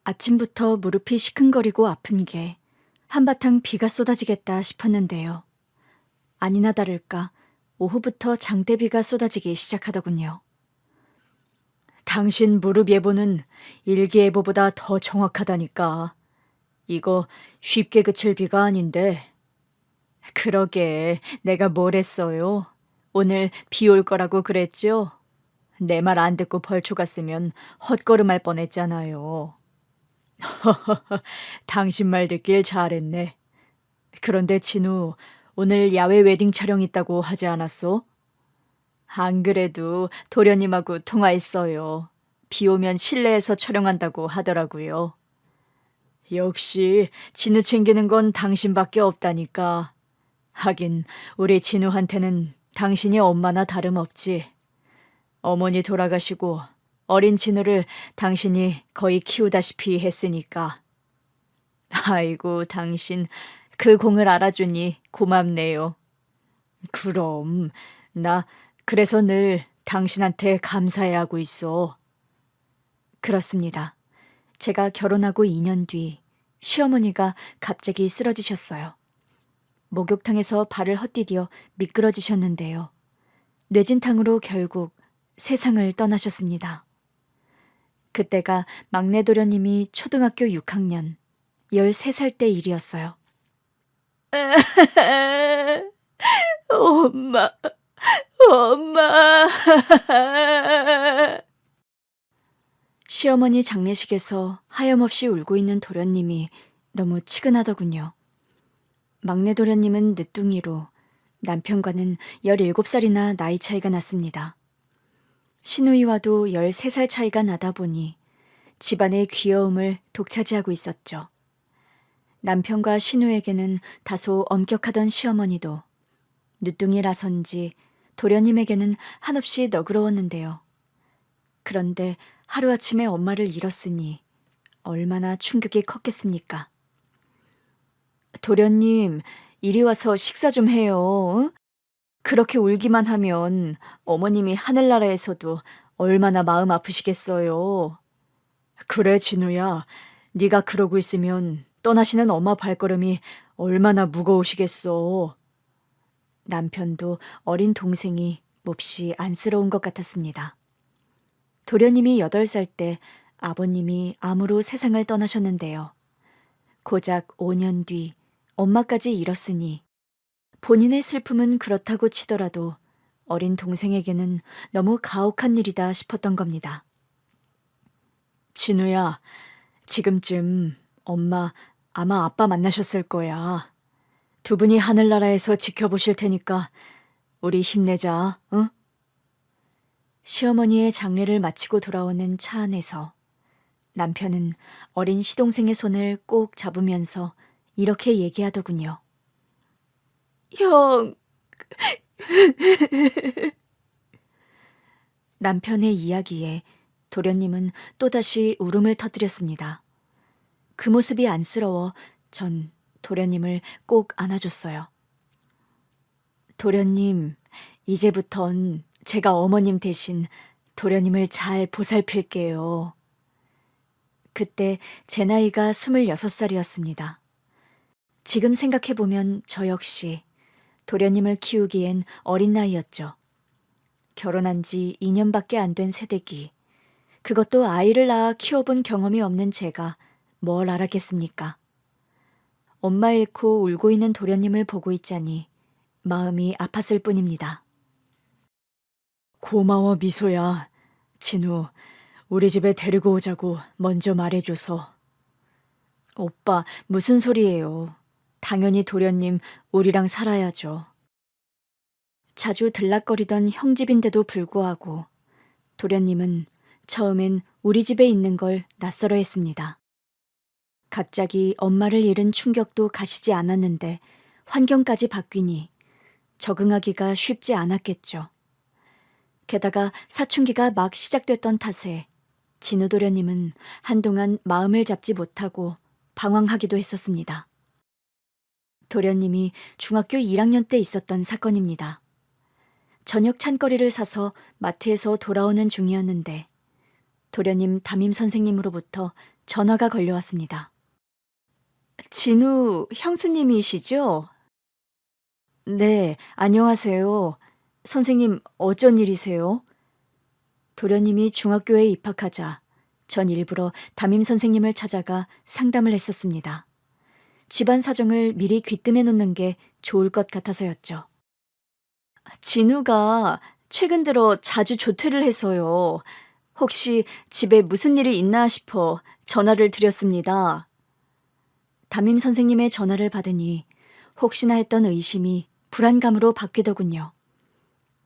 아침부터 무릎이 시큰거리고 아픈 게 한바탕 비가 쏟아지겠다 싶었는데요. 아니나 다를까 오후부터 장대비가 쏟아지기 시작하더군요. 당신 무릎 예보는 일기예보보다 더 정확하다니까. 이거 쉽게 그칠 비가 아닌데. 그러게 내가 뭘 했어요? 오늘 비 올 거라고 그랬죠? 내 말 안 듣고 벌초 갔으면 헛걸음할 뻔했잖아요. 당신 말 듣길 잘했네. 그런데 진우, 오늘 야외 웨딩 촬영 있다고 하지 않았어? 안 그래도 도련님하고 통화했어요. 비 오면 실내에서 촬영한다고 하더라고요. 역시 진우 챙기는 건 당신밖에 없다니까. 하긴 우리 진우한테는 당신이 엄마나 다름없지. 어머니 돌아가시고 어린 진우를 당신이 거의 키우다시피 했으니까. 아이고, 당신 그 공을 알아주니 고맙네요. 그럼 나 그래서 늘 당신한테 감사해야 하고 있어. 그렇습니다. 제가 결혼하고 2년 뒤 시어머니가 갑자기 쓰러지셨어요. 목욕탕에서 발을 헛디뎌 미끄러지셨는데요. 뇌진탕으로 결국 세상을 떠나셨습니다. 그때가 막내 도련님이 초등학교 6학년, 13살 때 일이었어요. 엄마, 엄마. 시어머니 장례식에서 하염없이 울고 있는 도련님이 너무 치근하더군요. 막내 도련님은 늦둥이로 남편과는 17살이나 나이 차이가 났습니다. 시누이와도 13살 차이가 나다 보니 집안의 귀여움을 독차지하고 있었죠. 남편과 시누에게는 다소 엄격하던 시어머니도 늦둥이라선지 도련님에게는 한없이 너그러웠는데요. 그런데 하루아침에 엄마를 잃었으니 얼마나 충격이 컸겠습니까? 도련님, 이리 와서 식사 좀 해요. 그렇게 울기만 하면 어머님이 하늘나라에서도 얼마나 마음 아프시겠어요. 그래, 진우야. 네가 그러고 있으면 떠나시는 엄마 발걸음이 얼마나 무거우시겠어. 남편도 어린 동생이 몹시 안쓰러운 것 같았습니다. 도련님이 8살 때 아버님이 암으로 세상을 떠나셨는데요. 고작 5년 뒤 엄마까지 잃었으니 본인의 슬픔은 그렇다고 치더라도 어린 동생에게는 너무 가혹한 일이다 싶었던 겁니다. 진우야, 지금쯤 엄마 아마 아빠 만나셨을 거야. 두 분이 하늘나라에서 지켜보실 테니까 우리 힘내자, 응? 시어머니의 장례를 마치고 돌아오는 차 안에서 남편은 어린 시동생의 손을 꼭 잡으면서 이렇게 얘기하더군요. 형. 남편의 이야기에 도련님은 또다시 울음을 터뜨렸습니다. 그 모습이 안쓰러워 전 도련님을 꼭 안아줬어요. 도련님, 이제부턴 제가 어머님 대신 도련님을 잘 보살필게요. 그때 제 나이가 26살이었습니다. 지금 생각해보면 저 역시 도련님을 키우기엔 어린 나이였죠. 결혼한 지 2년밖에 안 된 새댁이, 그것도 아이를 낳아 키워본 경험이 없는 제가 뭘 알았겠습니까? 엄마 잃고 울고 있는 도련님을 보고 있자니 마음이 아팠을 뿐입니다. 고마워, 미소야. 진우, 우리 집에 데리고 오자고 먼저 말해줘서. 오빠, 무슨 소리예요. 당연히 도련님 우리랑 살아야죠. 자주 들락거리던 형집인데도 불구하고 도련님은 처음엔 우리 집에 있는 걸 낯설어 했습니다. 갑자기 엄마를 잃은 충격도 가시지 않았는데 환경까지 바뀌니 적응하기가 쉽지 않았겠죠. 게다가 사춘기가 막 시작됐던 탓에 진우 도련님은 한동안 마음을 잡지 못하고 방황하기도 했었습니다. 도련님이 중학교 1학년 때 있었던 사건입니다. 저녁 찬거리를 사서 마트에서 돌아오는 중이었는데 도련님 담임 선생님으로부터 전화가 걸려왔습니다. 진우 형수님이시죠? 네, 안녕하세요. 선생님, 어쩐 일이세요? 도련님이 중학교에 입학하자 전 일부러 담임 선생님을 찾아가 상담을 했었습니다. 집안 사정을 미리 귀뜸해 놓는 게 좋을 것 같아서였죠. 진우가 최근 들어 자주 조퇴를 해서요. 혹시 집에 무슨 일이 있나 싶어 전화를 드렸습니다. 담임 선생님의 전화를 받으니 혹시나 했던 의심이 불안감으로 바뀌더군요.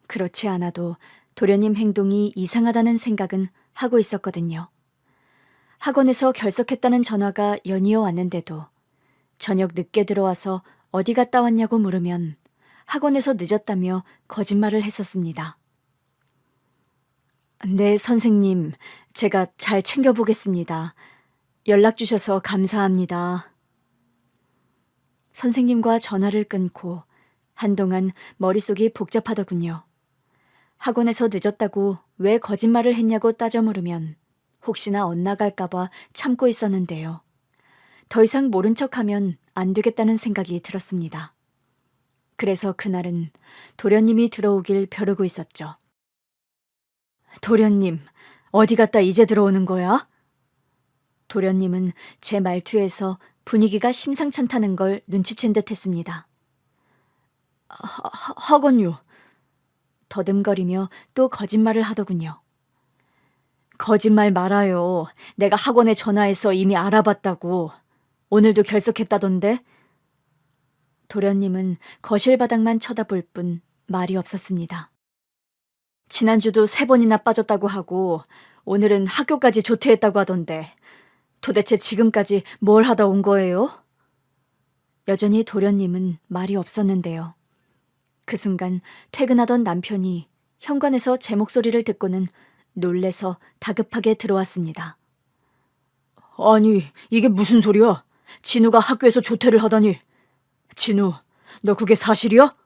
그렇지 않아도 도련님 행동이 이상하다는 생각은 하고 있었거든요. 학원에서 결석했다는 전화가 연이어 왔는데도 저녁 늦게 들어와서 어디 갔다 왔냐고 물으면 학원에서 늦었다며 거짓말을 했었습니다. 네, 선생님. 제가 잘 챙겨보겠습니다. 연락 주셔서 감사합니다. 선생님과 전화를 끊고 한동안 머릿속이 복잡하더군요. 학원에서 늦었다고 왜 거짓말을 했냐고 따져 물으면 혹시나 엇나갈까봐 참고 있었는데요. 더 이상 모른 척하면 안 되겠다는 생각이 들었습니다. 그래서 그날은 도련님이 들어오길 벼르고 있었죠. 도련님, 어디 갔다 이제 들어오는 거야? 도련님은 제 말투에서 분위기가 심상찮다는 걸 눈치챈 듯 했습니다. 학원요. 더듬거리며 또 거짓말을 하더군요. 거짓말 말아요. 내가 학원에 전화해서 이미 알아봤다고. 오늘도 결석했다던데? 도련님은 거실 바닥만 쳐다볼 뿐 말이 없었습니다. 지난주도 3번이나 빠졌다고 하고 오늘은 학교까지 조퇴했다고 하던데 도대체 지금까지 뭘 하다 온 거예요? 여전히 도련님은 말이 없었는데요. 그 순간 퇴근하던 남편이 현관에서 제 목소리를 듣고는 놀래서 다급하게 들어왔습니다. 아니, 이게 무슨 소리야? 진우가 학교에서 조퇴를 하다니. 진우, 너 그게 사실이야?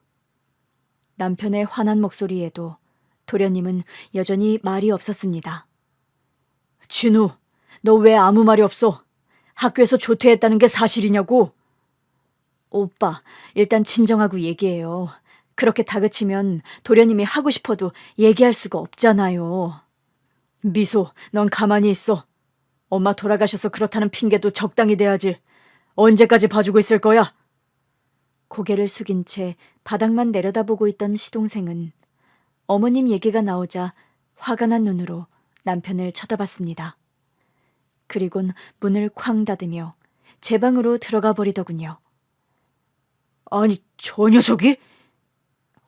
남편의 화난 목소리에도 도련님은 여전히 말이 없었습니다. 진우, 너 왜 아무 말이 없어? 학교에서 조퇴했다는 게 사실이냐고? 오빠, 일단 진정하고 얘기해요. 그렇게 다그치면 도련님이 하고 싶어도 얘기할 수가 없잖아요. 미소, 넌 가만히 있어. 엄마 돌아가셔서 그렇다는 핑계도 적당히 대야지. 언제까지 봐주고 있을 거야? 고개를 숙인 채 바닥만 내려다보고 있던 시동생은 어머님 얘기가 나오자 화가 난 눈으로 남편을 쳐다봤습니다. 그리곤 문을 쾅 닫으며 제 방으로 들어가 버리더군요. 아니, 저 녀석이?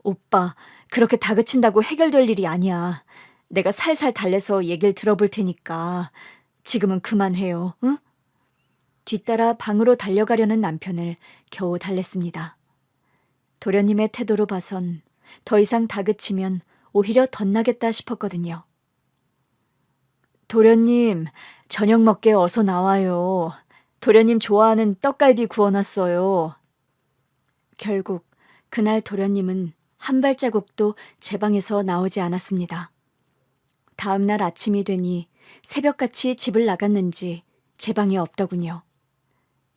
오빠, 그렇게 다그친다고 해결될 일이 아니야. 내가 살살 달래서 얘기를 들어볼 테니까 지금은 그만해요, 응? 뒤따라 방으로 달려가려는 남편을 겨우 달랬습니다. 도련님의 태도로 봐선 더 이상 다그치면 오히려 덧나겠다 싶었거든요. 도련님, 저녁 먹게 어서 나와요. 도련님 좋아하는 떡갈비 구워놨어요. 결국 그날 도련님은 한 발자국도 제 방에서 나오지 않았습니다. 다음 날 아침이 되니 새벽같이 집을 나갔는지 제 방에 없더군요.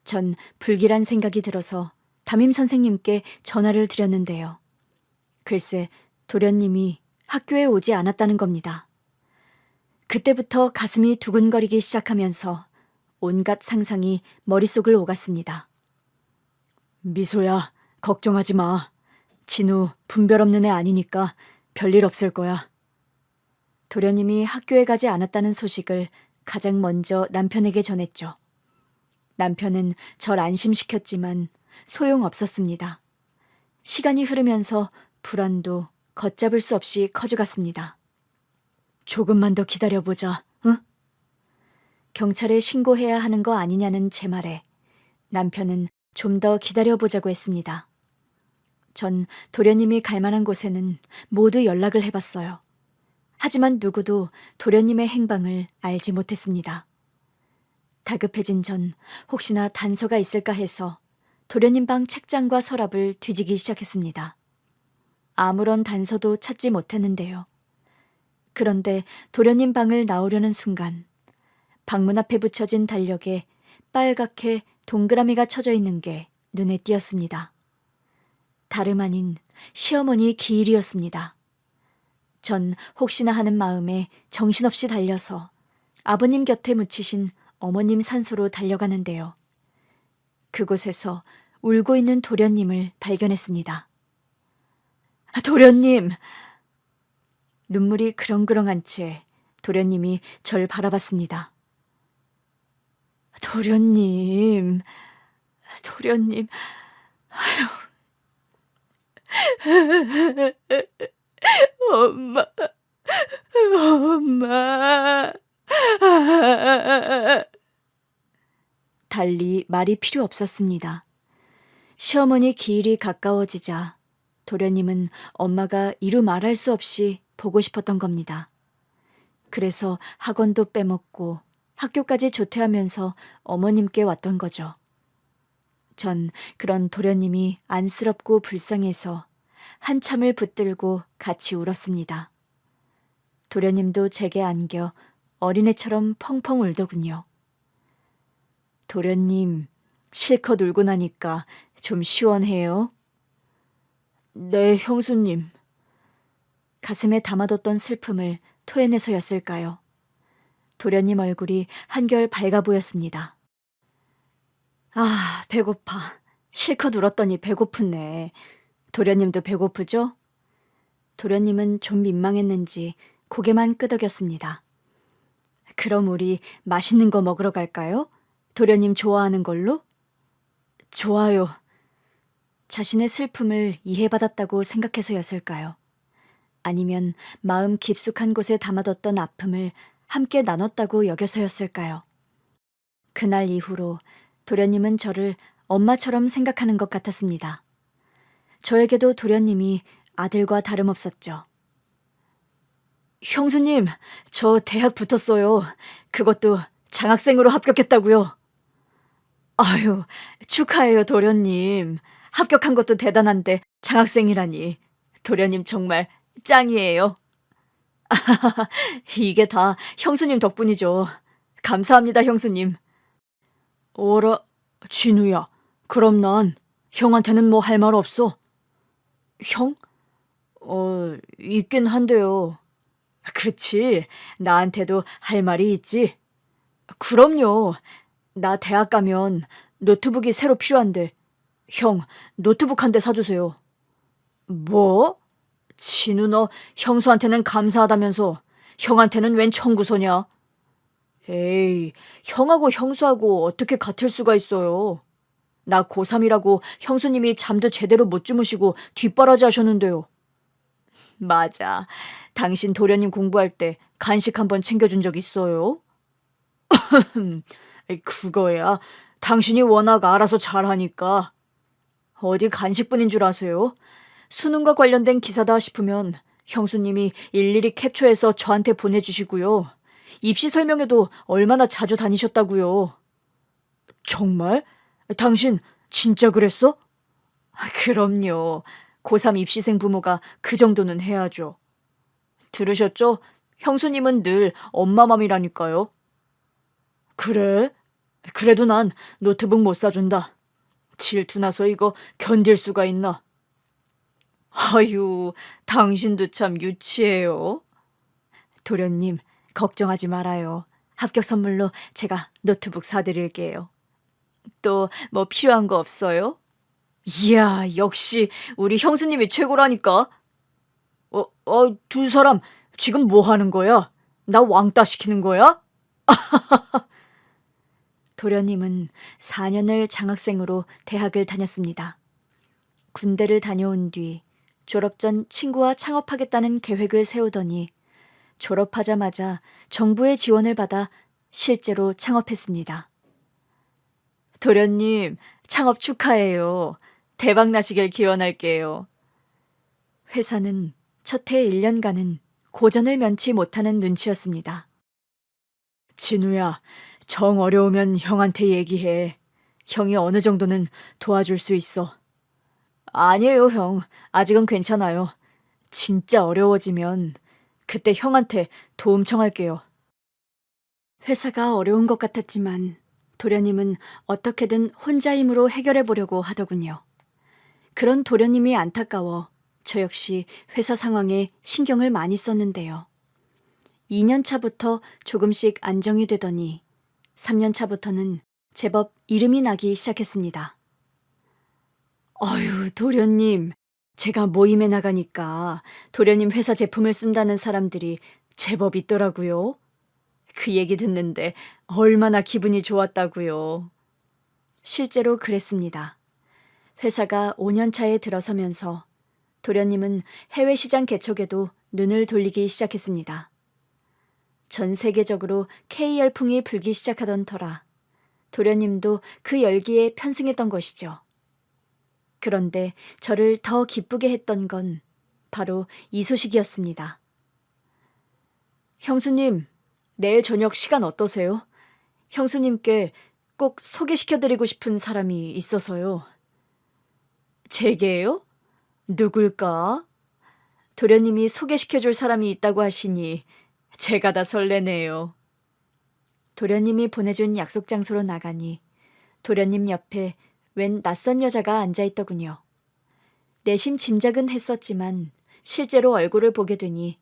전 불길한 생각이 들어서 담임 선생님께 전화를 드렸는데요. 글쎄, 도련님이 학교에 오지 않았다는 겁니다. 그때부터 가슴이 두근거리기 시작하면서 온갖 상상이 머릿속을 오갔습니다. 미소야, 걱정하지 마. 진우 분별 없는 애 아니니까 별일 없을 거야. 도련님이 학교에 가지 않았다는 소식을 가장 먼저 남편에게 전했죠. 남편은 절 안심시켰지만 소용없었습니다. 시간이 흐르면서 불안도 걷잡을 수 없이 커져갔습니다. 조금만 더 기다려보자, 응? 경찰에 신고해야 하는 거 아니냐는 제 말에 남편은 좀 더 기다려보자고 했습니다. 전 도련님이 갈 만한 곳에는 모두 연락을 해봤어요. 하지만 누구도 도련님의 행방을 알지 못했습니다. 다급해진 전 혹시나 단서가 있을까 해서 도련님 방 책장과 서랍을 뒤지기 시작했습니다. 아무런 단서도 찾지 못했는데요. 그런데 도련님 방을 나오려는 순간 방문 앞에 붙여진 달력에 빨갛게 동그라미가 쳐져 있는 게 눈에 띄었습니다. 다름 아닌 시어머니 기일이었습니다. 전 혹시나 하는 마음에 정신없이 달려서 아버님 곁에 묻히신 어머님 산소로 달려가는데요. 그곳에서 울고 있는 도련님을 발견했습니다. 도련님! 눈물이 그렁그렁한 채 도련님이 절 바라봤습니다. 도련님, 도련님, 엄마, 엄마. 달리 말이 필요 없었습니다. 시어머니 기일이 가까워지자 도련님은 엄마가 이루 말할 수 없이 보고 싶었던 겁니다. 그래서 학원도 빼먹고 학교까지 조퇴하면서 어머님께 왔던 거죠. 전 그런 도련님이 안쓰럽고 불쌍해서 한참을 붙들고 같이 울었습니다. 도련님도 제게 안겨 어린애처럼 펑펑 울더군요. 도련님, 실컷 울고 나니까 좀 시원해요? 네, 형수님. 가슴에 담아뒀던 슬픔을 토해내서였을까요? 도련님 얼굴이 한결 밝아 보였습니다. 아, 배고파. 실컷 울었더니 배고프네. 도련님도 배고프죠? 도련님은 좀 민망했는지 고개만 끄덕였습니다. 그럼 우리 맛있는 거 먹으러 갈까요? 도련님 좋아하는 걸로? 좋아요. 자신의 슬픔을 이해받았다고 생각해서였을까요? 아니면 마음 깊숙한 곳에 담아뒀던 아픔을 함께 나눴다고 여겨서였을까요? 그날 이후로 도련님은 저를 엄마처럼 생각하는 것 같았습니다. 저에게도 도련님이 아들과 다름없었죠. 형수님, 저 대학 붙었어요. 그것도 장학생으로 합격했다고요. 아유, 축하해요, 도련님. 합격한 것도 대단한데 장학생이라니. 도련님 정말 짱이에요. 이게 다 형수님 덕분이죠. 감사합니다, 형수님. 어라, 진우야. 그럼 난 형한테는 뭐 할 말 없어? 형? 있긴 한데요. 그치, 나한테도 할 말이 있지. 그럼요. 나 대학 가면 노트북이 새로 필요한데 형, 노트북 한 대 사주세요. 뭐? 진우 너 형수한테는 감사하다면서 형한테는 웬 청구서냐? 에이, 형하고 형수하고 어떻게 같을 수가 있어요. 나 고3이라고 형수님이 잠도 제대로 못 주무시고 뒷바라지 하셨는데요. 맞아. 당신 도련님 공부할 때 간식 한번 챙겨준 적 있어요? 그거야. 당신이 워낙 알아서 잘하니까. 어디 간식뿐인 줄 아세요? 수능과 관련된 기사다 싶으면 형수님이 일일이 캡처해서 저한테 보내주시고요. 입시 설명회도 얼마나 자주 다니셨다고요. 정말? 당신 진짜 그랬어? 그럼요. 고3 입시생 부모가 그 정도는 해야죠. 들으셨죠? 형수님은 늘 엄마 맘이라니까요. 그래? 그래도 난 노트북 못 사준다. 질투나서 이거 견딜 수가 있나? 아유, 당신도 참 유치해요. 도련님, 걱정하지 말아요. 합격 선물로 제가 노트북 사드릴게요. 또 뭐 필요한 거 없어요? 이야, 역시 우리 형수님이 최고라니까. 두 사람 지금 뭐 하는 거야? 나 왕따 시키는 거야? 도련님은 4년을 장학생으로 대학을 다녔습니다. 군대를 다녀온 뒤 졸업 전 친구와 창업하겠다는 계획을 세우더니 졸업하자마자 정부의 지원을 받아 실제로 창업했습니다. 도련님, 창업 축하해요. 대박 나시길 기원할게요. 회사는 첫 해 1년간은 고전을 면치 못하는 눈치였습니다. 진우야, 정 어려우면 형한테 얘기해. 형이 어느 정도는 도와줄 수 있어. 아니에요, 형. 아직은 괜찮아요. 진짜 어려워지면 그때 형한테 도움 청할게요. 회사가 어려운 것 같았지만 도련님은 어떻게든 혼자 힘으로 해결해 보려고 하더군요. 그런 도련님이 안타까워 저 역시 회사 상황에 신경을 많이 썼는데요. 2년 차부터 조금씩 안정이 되더니 3년 차부터는 제법 이름이 나기 시작했습니다. 어휴, 도련님. 제가 모임에 나가니까 도련님 회사 제품을 쓴다는 사람들이 제법 있더라고요. 그 얘기 듣는데 얼마나 기분이 좋았다고요. 실제로 그랬습니다. 회사가 5년 차에 들어서면서 도련님은 해외 시장 개척에도 눈을 돌리기 시작했습니다. 전 세계적으로 K 열풍이 불기 시작하던 터라 도련님도 그 열기에 편승했던 것이죠. 그런데 저를 더 기쁘게 했던 건 바로 이 소식이었습니다. 형수님, 내일 저녁 시간 어떠세요? 형수님께 꼭 소개시켜드리고 싶은 사람이 있어서요. 제게요? 누굴까? 도련님이 소개시켜줄 사람이 있다고 하시니 제가 다 설레네요. 도련님이 보내준 약속 장소로 나가니 도련님 옆에 웬 낯선 여자가 앉아있더군요. 내심 짐작은 했었지만 실제로 얼굴을 보게 되니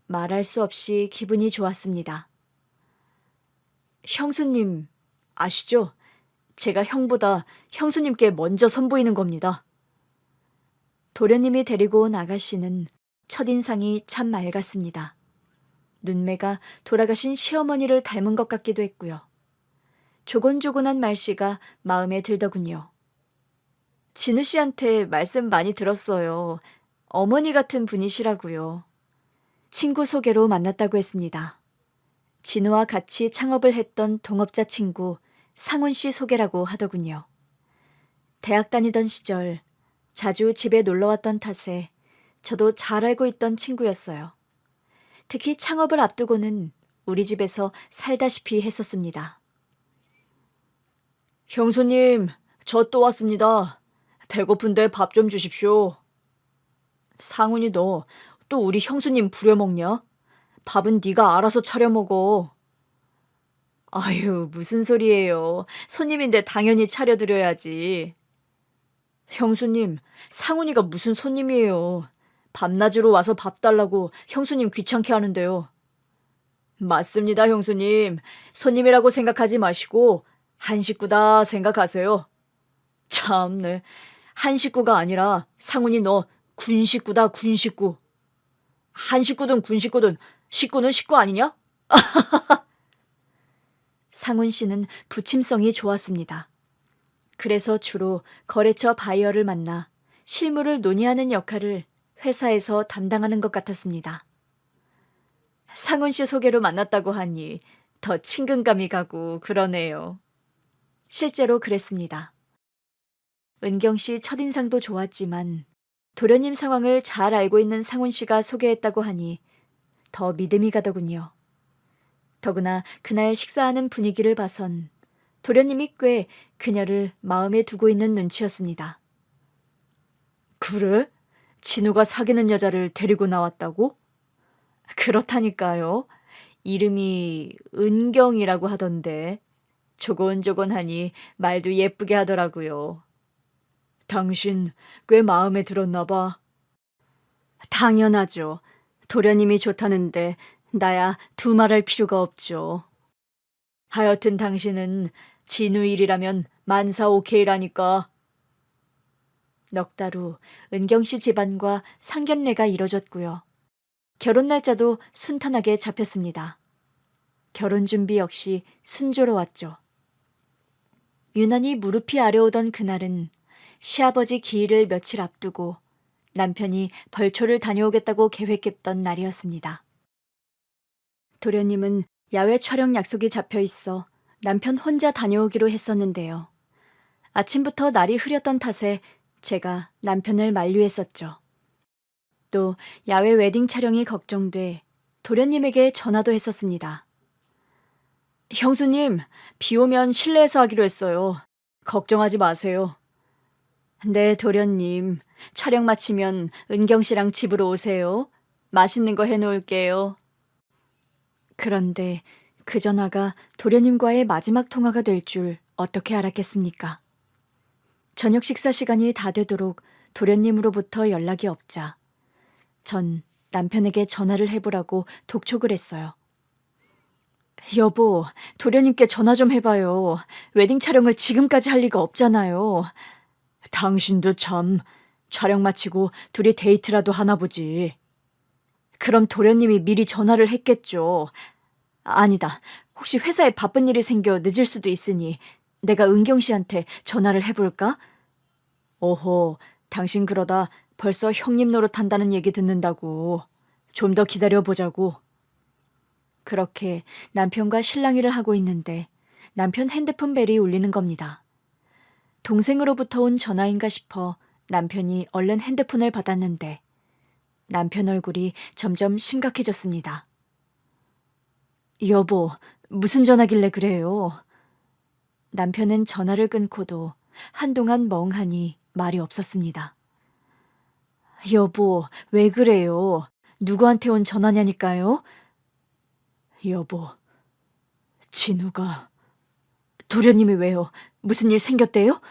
말할 수 없이 기분이 좋았습니다. 형수님, 아시죠? 제가 형보다 형수님께 먼저 선보이는 겁니다. 도련님이 데리고 온 아가씨는 첫인상이 참 맑았습니다. 눈매가 돌아가신 시어머니를 닮은 것 같기도 했고요. 조곤조곤한 말씨가 마음에 들더군요. 진우 씨한테 말씀 많이 들었어요. 어머니 같은 분이시라고요. 친구 소개로 만났다고 했습니다. 진우와 같이 창업을 했던 동업자 친구 상훈 씨 소개라고 하더군요. 대학 다니던 시절 자주 집에 놀러왔던 탓에 저도 잘 알고 있던 친구였어요. 특히 창업을 앞두고는 우리 집에서 살다시피 했었습니다. 형수님, 저 또 왔습니다. 배고픈데 밥 좀 주십시오. 상훈이 너 또 우리 형수님 부려먹냐? 밥은 네가 알아서 차려 먹어. 아유, 무슨 소리예요. 손님인데 당연히 차려드려야지. 형수님, 상훈이가 무슨 손님이에요. 밤낮으로 와서 밥 달라고 형수님 귀찮게 하는데요. 맞습니다, 형수님. 손님이라고 생각하지 마시고 한 식구다 생각하세요. 참네. 한 식구가 아니라 상훈이 너 군 식구다, 군 식구. 한 식구든 군 식구든 식구는 식구 아니냐? 상훈 씨는 부침성이 좋았습니다. 그래서 주로 거래처 바이어를 만나 실물을 논의하는 역할을 회사에서 담당하는 것 같았습니다. 상훈 씨 소개로 만났다고 하니 더 친근감이 가고 그러네요. 실제로 그랬습니다. 은경 씨 첫인상도 좋았지만 도련님 상황을 잘 알고 있는 상훈 씨가 소개했다고 하니 더 믿음이 가더군요. 더구나 그날 식사하는 분위기를 봐선 도련님이 꽤 그녀를 마음에 두고 있는 눈치였습니다. 그래? 진우가 사귀는 여자를 데리고 나왔다고? 그렇다니까요. 이름이 은경이라고 하던데 조곤조곤하니 말도 예쁘게 하더라고요. 당신 꽤 마음에 들었나 봐. 당연하죠. 도련님이 좋다는데 나야 두말할 필요가 없죠. 하여튼 당신은 진우 일이라면 만사 오케이라니까. 넉 달 후 은경 씨 집안과 상견례가 이뤄졌고요. 결혼 날짜도 순탄하게 잡혔습니다. 결혼 준비 역시 순조로웠죠. 유난히 무릎이 아려오던 그날은 시아버지 기일을 며칠 앞두고 남편이 벌초를 다녀오겠다고 계획했던 날이었습니다. 도련님은 야외 촬영 약속이 잡혀 있어 남편 혼자 다녀오기로 했었는데요. 아침부터 날이 흐렸던 탓에 제가 남편을 만류했었죠. 또 야외 웨딩 촬영이 걱정돼 도련님에게 전화도 했었습니다. 형수님, 비 오면 실내에서 하기로 했어요. 걱정하지 마세요. 네, 도련님. 촬영 마치면 은경 씨랑 집으로 오세요. 맛있는 거 해놓을게요. 그런데 그 전화가 도련님과의 마지막 통화가 될 줄 어떻게 알았겠습니까? 저녁 식사 시간이 다 되도록 도련님으로부터 연락이 없자 전 남편에게 전화를 해보라고 독촉을 했어요. 여보, 도련님께 전화 좀 해봐요. 웨딩 촬영을 지금까지 할 리가 없잖아요. 당신도 참, 촬영 마치고 둘이 데이트라도 하나 보지. 그럼 도련님이 미리 전화를 했겠죠. 아니다. 혹시 회사에 바쁜 일이 생겨 늦을 수도 있으니 내가 은경 씨한테 전화를 해볼까? 오호, 당신 그러다 벌써 형님 노릇한다는 얘기 듣는다고. 좀 더 기다려보자고. 그렇게 남편과 실랑이를 하고 있는데 남편 핸드폰 벨이 울리는 겁니다. 동생으로부터 온 전화인가 싶어 남편이 얼른 핸드폰을 받았는데 남편 얼굴이 점점 심각해졌습니다. 여보, 무슨 전화길래 그래요? 남편은 전화를 끊고도 한동안 멍하니 말이 없었습니다. 여보, 왜 그래요? 누구한테 온 전화냐니까요? 여보, 진우가... 도련님이 왜요? 무슨 일 생겼대요?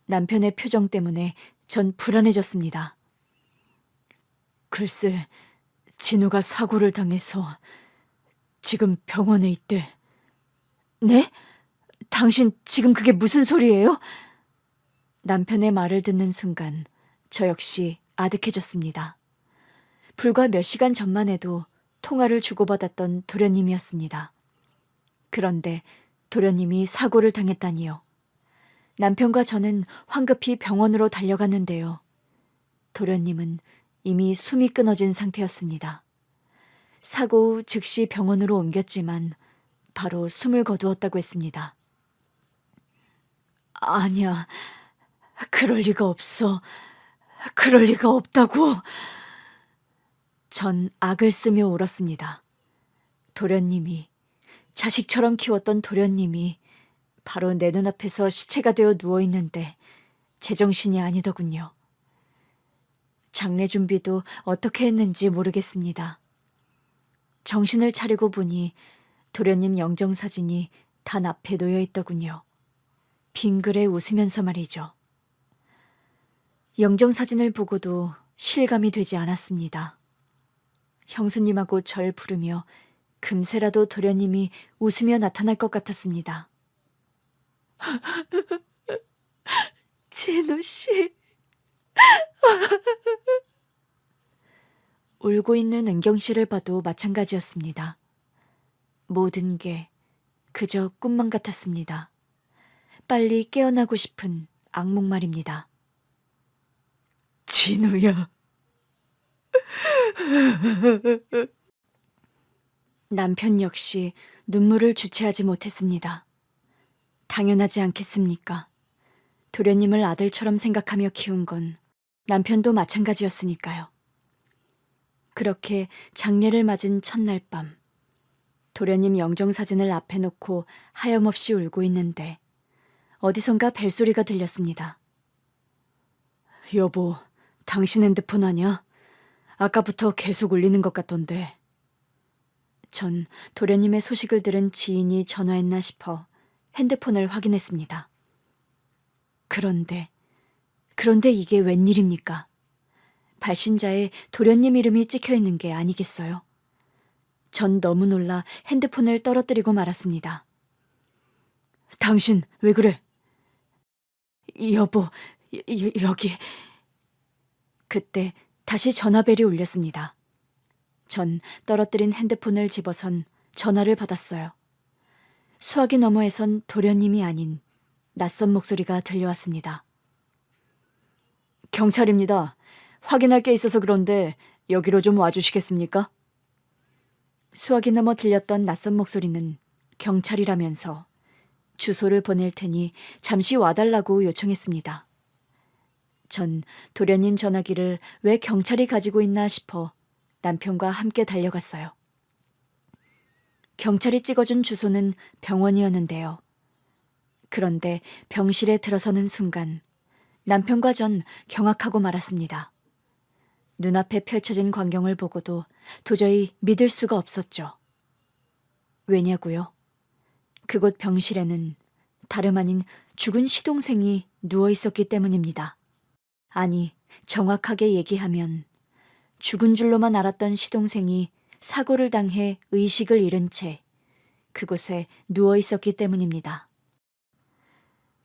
남편의 표정 때문에 전 불안해졌습니다. 글쎄, 진우가 사고를 당해서 지금 병원에 있대. 네? 당신 지금 그게 무슨 소리예요? 남편의 말을 듣는 순간 저 역시 아득해졌습니다. 불과 몇 시간 전만 해도 통화를 주고받았던 도련님이었습니다. 그런데 도련님이 사고를 당했다니요. 남편과 저는 황급히 병원으로 달려갔는데요. 도련님은 이미 숨이 끊어진 상태였습니다. 사고 후 즉시 병원으로 옮겼지만 바로 숨을 거두었다고 했습니다. 아니야, 그럴 리가 없어. 그럴 리가 없다고. 전 악을 쓰며 울었습니다. 도련님이, 자식처럼 키웠던 도련님이 바로 내 눈앞에서 시체가 되어 누워있는데 제정신이 아니더군요. 장례 준비도 어떻게 했는지 모르겠습니다. 정신을 차리고 보니 도련님 영정사진이 단 앞에 놓여있더군요. 빙그레 웃으면서 말이죠. 영정사진을 보고도 실감이 되지 않았습니다. 형수님하고 절 부르며 금세라도 도련님이 웃으며 나타날 것 같았습니다. 진우 씨. 울고 있는 은경 씨를 봐도 마찬가지였습니다. 모든 게 그저 꿈만 같았습니다. 빨리 깨어나고 싶은 악몽 말입니다. 진우야. 남편 역시 눈물을 주체하지 못했습니다. 당연하지 않겠습니까? 도련님을 아들처럼 생각하며 키운 건 남편도 마찬가지였으니까요. 그렇게 장례를 맞은 첫날 밤, 도련님 영정사진을 앞에 놓고 하염없이 울고 있는데 어디선가 벨소리가 들렸습니다. 여보, 당신 핸드폰 아냐? 아까부터 계속 울리는 것 같던데. 전 도련님의 소식을 들은 지인이 전화했나 싶어 핸드폰을 확인했습니다. 그런데 이게 웬일입니까? 발신자에 도련님 이름이 찍혀 있는 게 아니겠어요? 전 너무 놀라 핸드폰을 떨어뜨리고 말았습니다. 당신 왜 그래? 여보, 여기... 그때 다시 전화벨이 울렸습니다. 전 떨어뜨린 핸드폰을 집어선 전화를 받았어요. 수화기 너머에선 도련님이 아닌 낯선 목소리가 들려왔습니다. 경찰입니다. 확인할 게 있어서 그런데 여기로 좀 와주시겠습니까? 수화기 너머 들렸던 낯선 목소리는 경찰이라면서 주소를 보낼 테니 잠시 와달라고 요청했습니다. 전 도련님 전화기를 왜 경찰이 가지고 있나 싶어 남편과 함께 달려갔어요. 경찰이 찍어준 주소는 병원이었는데요. 그런데 병실에 들어서는 순간 남편과 전 경악하고 말았습니다. 눈앞에 펼쳐진 광경을 보고도 도저히 믿을 수가 없었죠. 왜냐고요? 그곳 병실에는 다름 아닌 죽은 시동생이 누워 있었기 때문입니다. 아니, 정확하게 얘기하면 죽은 줄로만 알았던 시동생이 사고를 당해 의식을 잃은 채 그곳에 누워 있었기 때문입니다.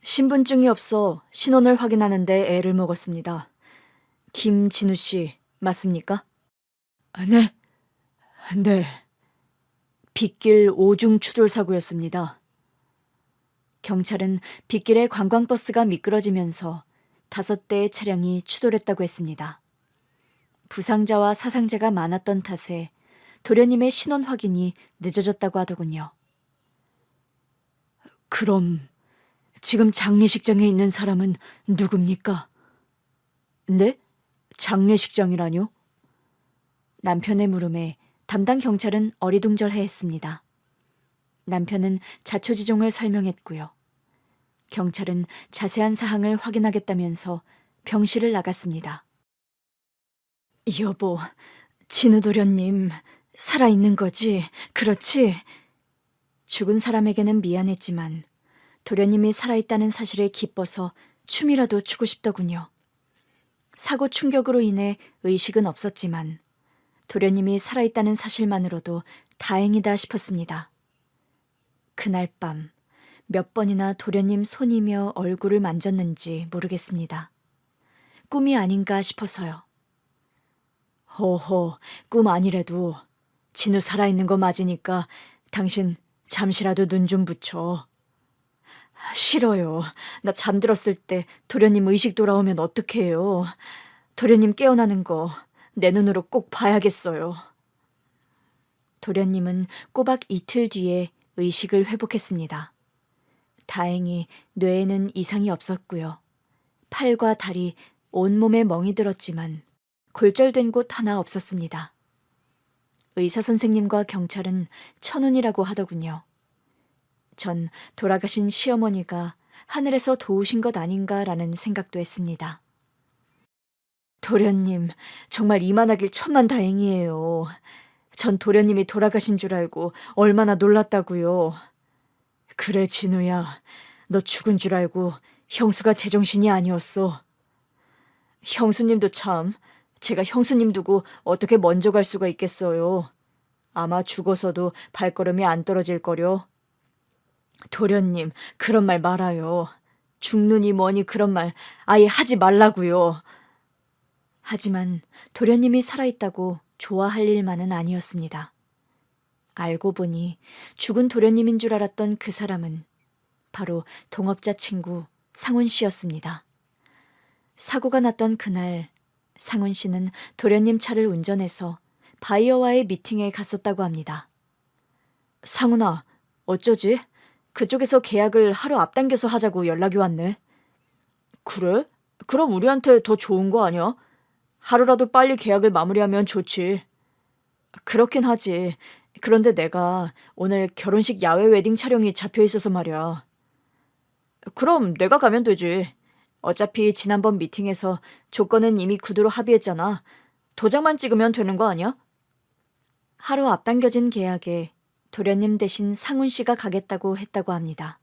신분증이 없어 신원을 확인하는데 애를 먹었습니다. 김진우 씨, 맞습니까? 네. 네. 빗길 오중 추돌 사고였습니다. 경찰은 빗길에 관광버스가 미끄러지면서 5대의 차량이 추돌했다고 했습니다. 부상자와 사상자가 많았던 탓에 도련님의 신원 확인이 늦어졌다고 하더군요. 그럼 지금 장례식장에 있는 사람은 누굽니까? 네? 장례식장이라뇨? 남편의 물음에 담당 경찰은 어리둥절해했습니다. 남편은 자초지종을 설명했고요. 경찰은 자세한 사항을 확인하겠다면서 병실을 나갔습니다. 여보, 진우 도련님 살아있는 거지? 그렇지? 죽은 사람에게는 미안했지만 도련님이 살아있다는 사실에 기뻐서 춤이라도 추고 싶더군요. 사고 충격으로 인해 의식은 없었지만 도련님이 살아있다는 사실만으로도 다행이다 싶었습니다. 그날 밤 몇 번이나 도련님 손이며 얼굴을 만졌는지 모르겠습니다. 꿈이 아닌가 싶어서요. 허허, 꿈 아니래도 진우 살아있는 거 맞으니까 당신 잠시라도 눈 좀 붙여. 싫어요. 나 잠들었을 때 도련님 의식 돌아오면 어떡해요. 도련님 깨어나는 거 내 눈으로 꼭 봐야겠어요. 도련님은 꼬박 이틀 뒤에 의식을 회복했습니다. 다행히 뇌에는 이상이 없었고요. 팔과 다리, 온몸에 멍이 들었지만 골절된 곳 하나 없었습니다. 의사 선생님과 경찰은 천운이라고 하더군요. 전 돌아가신 시어머니가 하늘에서 도우신 것 아닌가라는 생각도 했습니다. 도련님, 정말 이만하길 천만다행이에요. 전 도련님이 돌아가신 줄 알고 얼마나 놀랐다고요. 그래, 진우야. 너 죽은 줄 알고 형수가 제정신이 아니었어. 형수님도 참, 제가 형수님 두고 어떻게 먼저 갈 수가 있겠어요. 아마 죽어서도 발걸음이 안 떨어질 거려. 도련님, 그런 말 말아요. 죽느니 뭐니 그런 말 아예 하지 말라고요. 하지만 도련님이 살아있다고 좋아할 일만은 아니었습니다. 알고 보니 죽은 도련님인 줄 알았던 그 사람은 바로 동업자 친구 상훈 씨였습니다. 사고가 났던 그날 상훈 씨는 도련님 차를 운전해서 바이어와의 미팅에 갔었다고 합니다. 상훈아, 어쩌지? 그쪽에서 계약을 하루 앞당겨서 하자고 연락이 왔네. 그래? 그럼 우리한테 더 좋은 거 아니야? 하루라도 빨리 계약을 마무리하면 좋지. 그렇긴 하지. 그런데 내가 오늘 결혼식 야외 웨딩 촬영이 잡혀 있어서 말이야. 그럼 내가 가면 되지. 어차피 지난번 미팅에서 조건은 이미 구두로 합의했잖아. 도장만 찍으면 되는 거 아니야? 하루 앞당겨진 계약에 도련님 대신 상훈 씨가 가겠다고 했다고 합니다.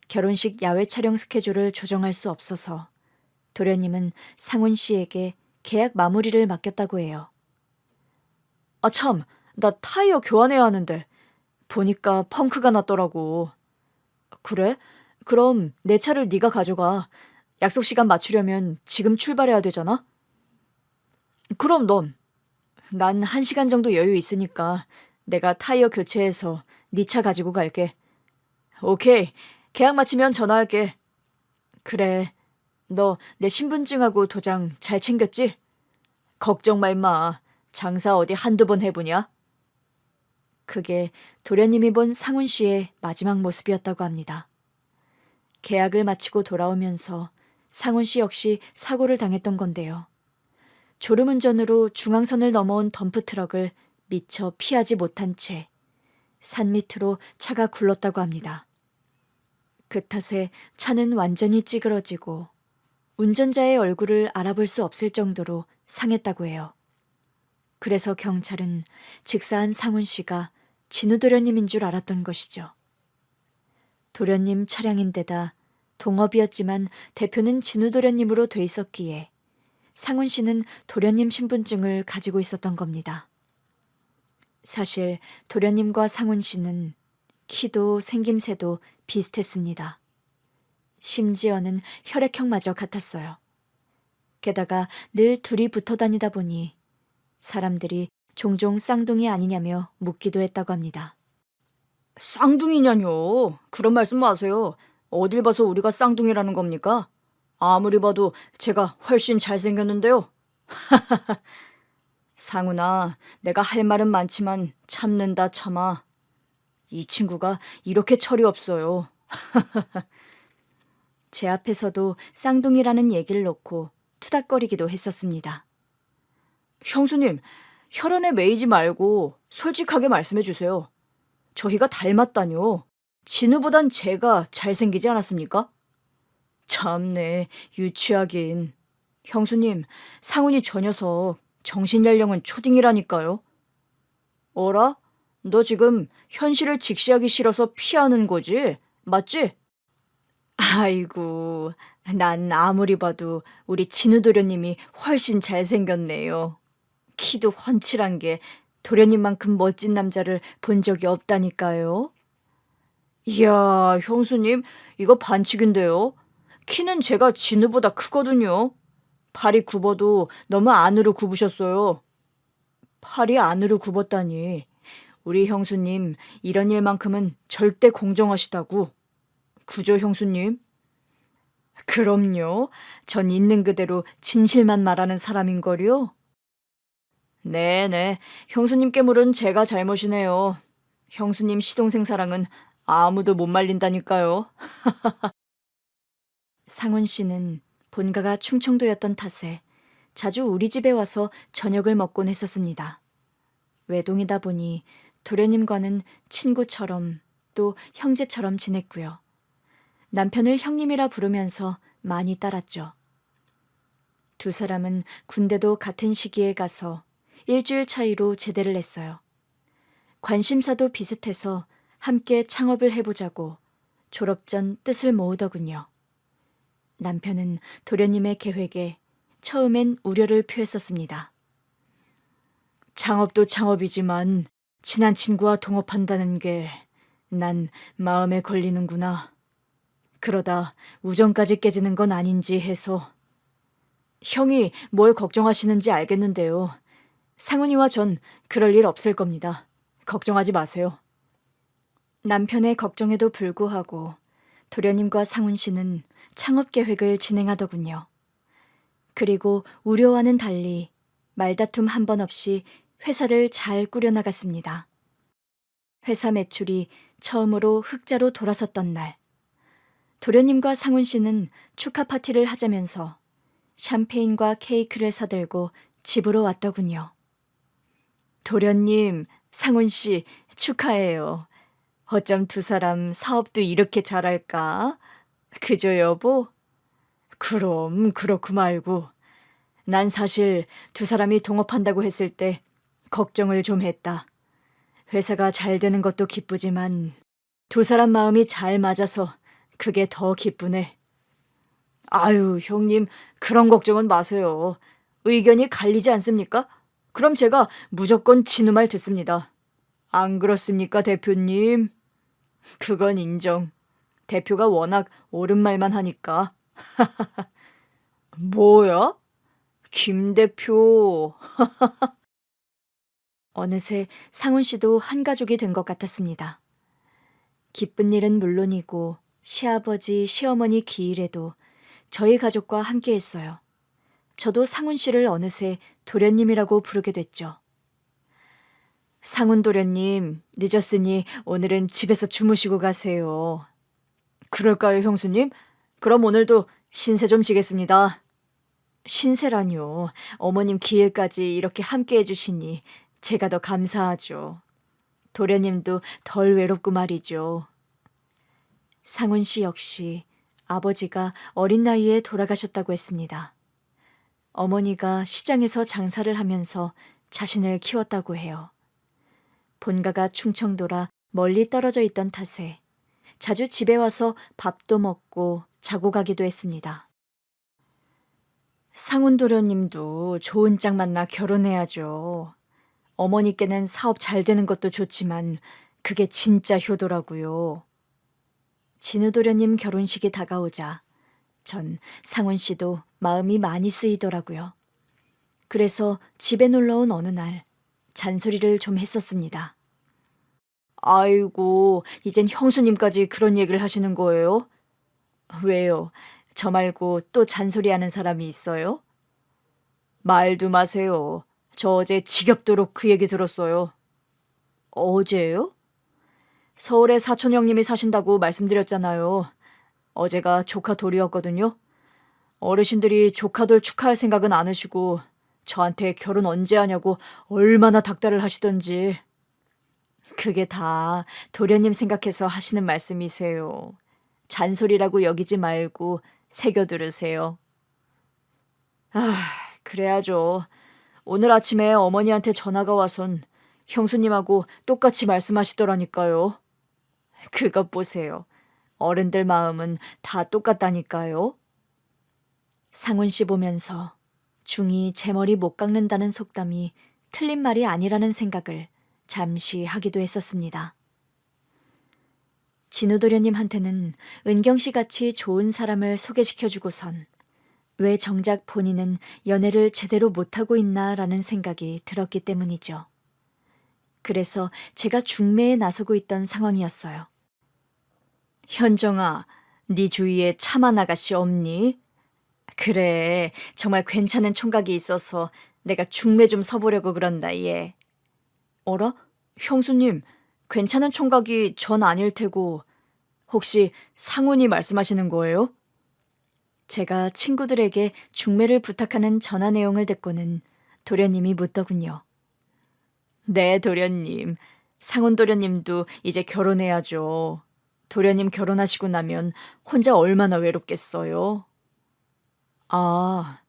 결혼식 야외 촬영 스케줄을 조정할 수 없어서 도련님은 상훈 씨에게 계약 마무리를 맡겼다고 해요. 아 참, 나 타이어 교환해야 하는데 보니까 펑크가 났더라고. 그래? 그럼 내 차를 네가 가져가. 약속 시간 맞추려면 지금 출발해야 되잖아? 그럼 넌? 난 1시간 정도 여유 있으니까 내가 타이어 교체해서 네 차 가지고 갈게. 오케이. 계약 마치면 전화할게. 그래. 너 내 신분증하고 도장 잘 챙겼지? 걱정 마 임마. 장사 어디 한두 번 해보냐? 그게 도련님이 본 상훈 씨의 마지막 모습이었다고 합니다. 계약을 마치고 돌아오면서 상훈 씨 역시 사고를 당했던 건데요. 졸음운전으로 중앙선을 넘어온 덤프트럭을 미처 피하지 못한 채 산 밑으로 차가 굴렀다고 합니다. 그 탓에 차는 완전히 찌그러지고 운전자의 얼굴을 알아볼 수 없을 정도로 상했다고 해요. 그래서 경찰은 직사한 상훈 씨가 진우 도련님인 줄 알았던 것이죠. 도련님 차량인데다 동업이었지만 대표는 진우 도련님으로 돼 있었기에 상훈 씨는 도련님 신분증을 가지고 있었던 겁니다. 사실 도련님과 상훈 씨는 키도 생김새도 비슷했습니다. 심지어는 혈액형마저 같았어요. 게다가 늘 둘이 붙어 다니다 보니 사람들이 종종 쌍둥이 아니냐며 묻기도 했다고 합니다. 쌍둥이냐뇨. 그런 말씀 마세요. 어딜 봐서 우리가 쌍둥이라는 겁니까? 아무리 봐도 제가 훨씬 잘생겼는데요. 상훈아, 내가 할 말은 많지만 참는다 참아. 이 친구가 이렇게 철이 없어요. 제 앞에서도 쌍둥이라는 얘기를 놓고 투닥거리기도 했었습니다. 형수님, 혈연에 매이지 말고 솔직하게 말씀해 주세요. 저희가 닮았다뇨. 진우보단 제가 잘생기지 않았습니까? 참네, 유치하긴. 형수님, 상훈이 저 녀석 정신연령은 초딩이라니까요. 어라? 너 지금 현실을 직시하기 싫어서 피하는 거지? 맞지? 아이고, 난 아무리 봐도 우리 진우 도련님이 훨씬 잘생겼네요. 키도 훤칠한 게 도련님만큼 멋진 남자를 본 적이 없다니까요. 이야, 형수님, 이거 반칙인데요. 키는 제가 진우보다 크거든요. 팔이 굽어도 너무 안으로 굽으셨어요. 팔이 안으로 굽었다니. 우리 형수님, 이런 일만큼은 절대 공정하시다고. 그죠, 형수님? 그럼요. 전 있는 그대로 진실만 말하는 사람인걸요. 네네. 형수님께 물은 제가 잘못이네요. 형수님 시동생 사랑은 아무도 못 말린다니까요. 상훈 씨는 본가가 충청도였던 탓에 자주 우리 집에 와서 저녁을 먹곤 했었습니다. 외동이다 보니 도련님과는 친구처럼 또 형제처럼 지냈고요. 남편을 형님이라 부르면서 많이 따랐죠. 두 사람은 군대도 같은 시기에 가서 일주일 차이로 제대를 했어요. 관심사도 비슷해서 함께 창업을 해보자고 졸업 전 뜻을 모으더군요. 남편은 도련님의 계획에 처음엔 우려를 표했었습니다. 창업도 창업이지만 친한 친구와 동업한다는 게 난 마음에 걸리는구나. 그러다 우정까지 깨지는 건 아닌지 해서. 형이 뭘 걱정하시는지 알겠는데요. 상훈이와 전 그럴 일 없을 겁니다. 걱정하지 마세요. 남편의 걱정에도 불구하고 도련님과 상훈 씨는 창업 계획을 진행하더군요. 그리고 우려와는 달리 말다툼 한 번 없이 회사를 잘 꾸려나갔습니다. 회사 매출이 처음으로 흑자로 돌아섰던 날, 도련님과 상훈 씨는 축하 파티를 하자면서 샴페인과 케이크를 사들고 집으로 왔더군요. 도련님, 상훈 씨 축하해요. 어쩜 두 사람 사업도 이렇게 잘할까? 그죠, 여보? 그럼 그렇고 말고. 난 사실 두 사람이 동업한다고 했을 때 걱정을 좀 했다. 회사가 잘 되는 것도 기쁘지만 두 사람 마음이 잘 맞아서 그게 더 기쁘네. 아유, 형님, 그런 걱정은 마세요. 의견이 갈리지 않습니까? 그럼 제가 무조건 진우 말 듣습니다. 안 그렇습니까, 대표님? 그건 인정. 대표가 워낙 옳은 말만 하니까. 뭐야? 김 대표. 어느새 상훈 씨도 한 가족이 된 것 같았습니다. 기쁜 일은 물론이고 시아버지, 시어머니 기일에도 저희 가족과 함께 했어요. 저도 상훈 씨를 어느새 도련님이라고 부르게 됐죠. 상훈 도련님, 늦었으니 오늘은 집에서 주무시고 가세요. 그럴까요, 형수님? 그럼 오늘도 신세 좀 지겠습니다. 신세라뇨. 어머님 기일까지 이렇게 함께 해주시니 제가 더 감사하죠. 도련님도 덜 외롭고 말이죠. 상훈 씨 역시 아버지가 어린 나이에 돌아가셨다고 했습니다. 어머니가 시장에서 장사를 하면서 자신을 키웠다고 해요. 본가가 충청도라 멀리 떨어져 있던 탓에 자주 집에 와서 밥도 먹고 자고 가기도 했습니다. 상훈 도련님도 좋은 짝 만나 결혼해야죠. 어머니께는 사업 잘 되는 것도 좋지만 그게 진짜 효도라고요. 진우 도련님 결혼식이 다가오자 전 상훈 씨도 마음이 많이 쓰이더라고요. 그래서 집에 놀러 온 어느 날 잔소리를 좀 했었습니다. 아이고, 이젠 형수님까지 그런 얘기를 하시는 거예요? 왜요? 저 말고 또 잔소리하는 사람이 있어요? 말도 마세요. 저 어제 지겹도록 그 얘기 들었어요. 어제요? 서울에 사촌 형님이 사신다고 말씀드렸잖아요. 어제가 조카 돌이었거든요. 어르신들이 조카돌 축하할 생각은 안 하시고 저한테 결혼 언제 하냐고 얼마나 닥달을 하시던지. 그게 다 도련님 생각해서 하시는 말씀이세요. 잔소리라고 여기지 말고 새겨 들으세요. 아, 그래야죠. 오늘 아침에 어머니한테 전화가 와선 형수님하고 똑같이 말씀하시더라니까요. 그것 보세요. 어른들 마음은 다 똑같다니까요. 상훈 씨 보면서 중이 제 머리 못 깎는다는 속담이 틀린 말이 아니라는 생각을 잠시 하기도 했었습니다. 진우 도련님한테는 은경 씨 같이 좋은 사람을 소개시켜주고선 왜 정작 본인은 연애를 제대로 못하고 있나라는 생각이 들었기 때문이죠. 그래서 제가 중매에 나서고 있던 상황이었어요. 현정아, 네 주위에 참한 아가씨 없니? 그래, 정말 괜찮은 총각이 있어서 내가 중매 좀 서보려고 그런다, 얘. 어라? 형수님, 괜찮은 총각이 전 아닐 테고 혹시 상훈이 말씀하시는 거예요? 제가 친구들에게 중매를 부탁하는 전화 내용을 듣고는 도련님이 묻더군요. 네, 도련님. 상훈 도련님도 이제 결혼해야죠. 도련님 결혼하시고 나면 혼자 얼마나 외롭겠어요? 아,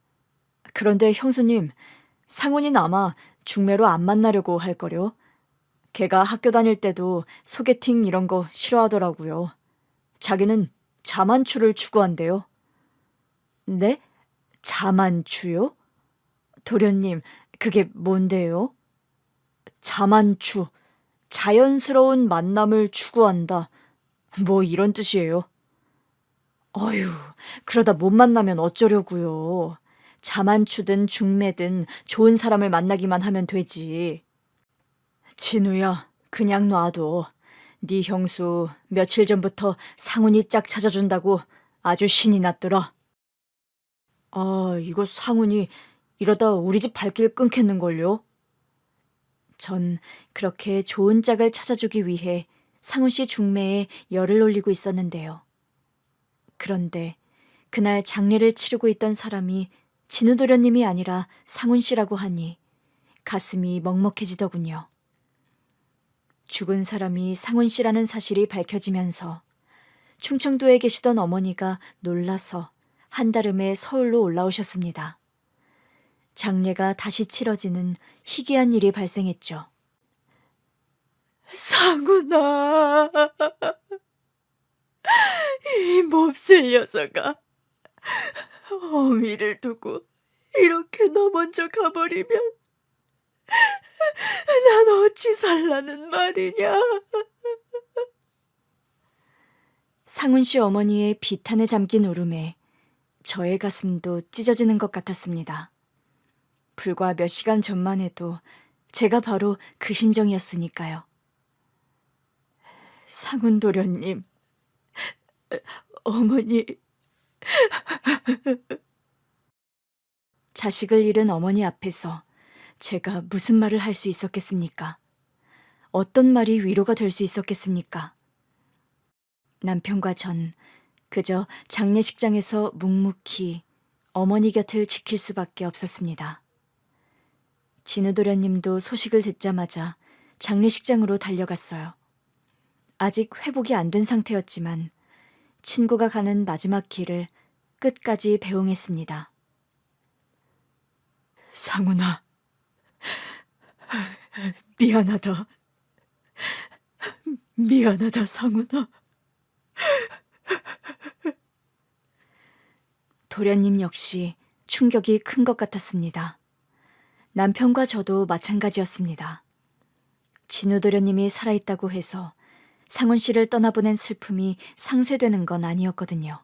그런데 형수님, 상훈이는 아마 중매로 안 만나려고 할 거요. 걔가 학교 다닐 때도 소개팅 이런 거 싫어하더라고요. 자기는 자만추를 추구한대요. 네? 자만추요? 도련님, 그게 뭔데요? 자만추, 자연스러운 만남을 추구한다. 뭐 이런 뜻이에요. 어휴, 그러다 못 만나면 어쩌려고요. 자만추든 중매든 좋은 사람을 만나기만 하면 되지. 진우야, 그냥 놔둬. 네 형수 며칠 전부터 상훈이 짝 찾아준다고 아주 신이 났더라. 아, 이거 상훈이 이러다 우리 집 발길 끊겠는걸요? 전 그렇게 좋은 짝을 찾아주기 위해 상훈 씨 중매에 열을 올리고 있었는데요. 그런데 그날 장례를 치르고 있던 사람이 진우 도련님이 아니라 상훈 씨라고 하니 가슴이 먹먹해지더군요. 죽은 사람이 상훈 씨라는 사실이 밝혀지면서 충청도에 계시던 어머니가 놀라서 한달음에 서울로 올라오셨습니다. 장례가 다시 치러지는 희귀한 일이 발생했죠. 상훈아, 이 몹쓸 녀석아, 어미를 두고 이렇게 너 먼저 가버리면 난 어찌 살라는 말이냐. 상훈 씨 어머니의 비탄에 잠긴 울음에 저의 가슴도 찢어지는 것 같았습니다. 불과 몇 시간 전만 해도 제가 바로 그 심정이었으니까요. 상훈 도련님, 어머니. 자식을 잃은 어머니 앞에서 제가 무슨 말을 할 수 있었겠습니까? 어떤 말이 위로가 될 수 있었겠습니까? 남편과 전 그저 장례식장에서 묵묵히 어머니 곁을 지킬 수밖에 없었습니다. 진우 도련님도 소식을 듣자마자 장례식장으로 달려갔어요. 아직 회복이 안 된 상태였지만 친구가 가는 마지막 길을 끝까지 배웅했습니다. 상훈아, 미안하다. 미안하다, 상훈아. 도련님 역시 충격이 큰 것 같았습니다. 남편과 저도 마찬가지였습니다. 진우 도련님이 살아있다고 해서 상훈 씨를 떠나보낸 슬픔이 상쇄되는 건 아니었거든요.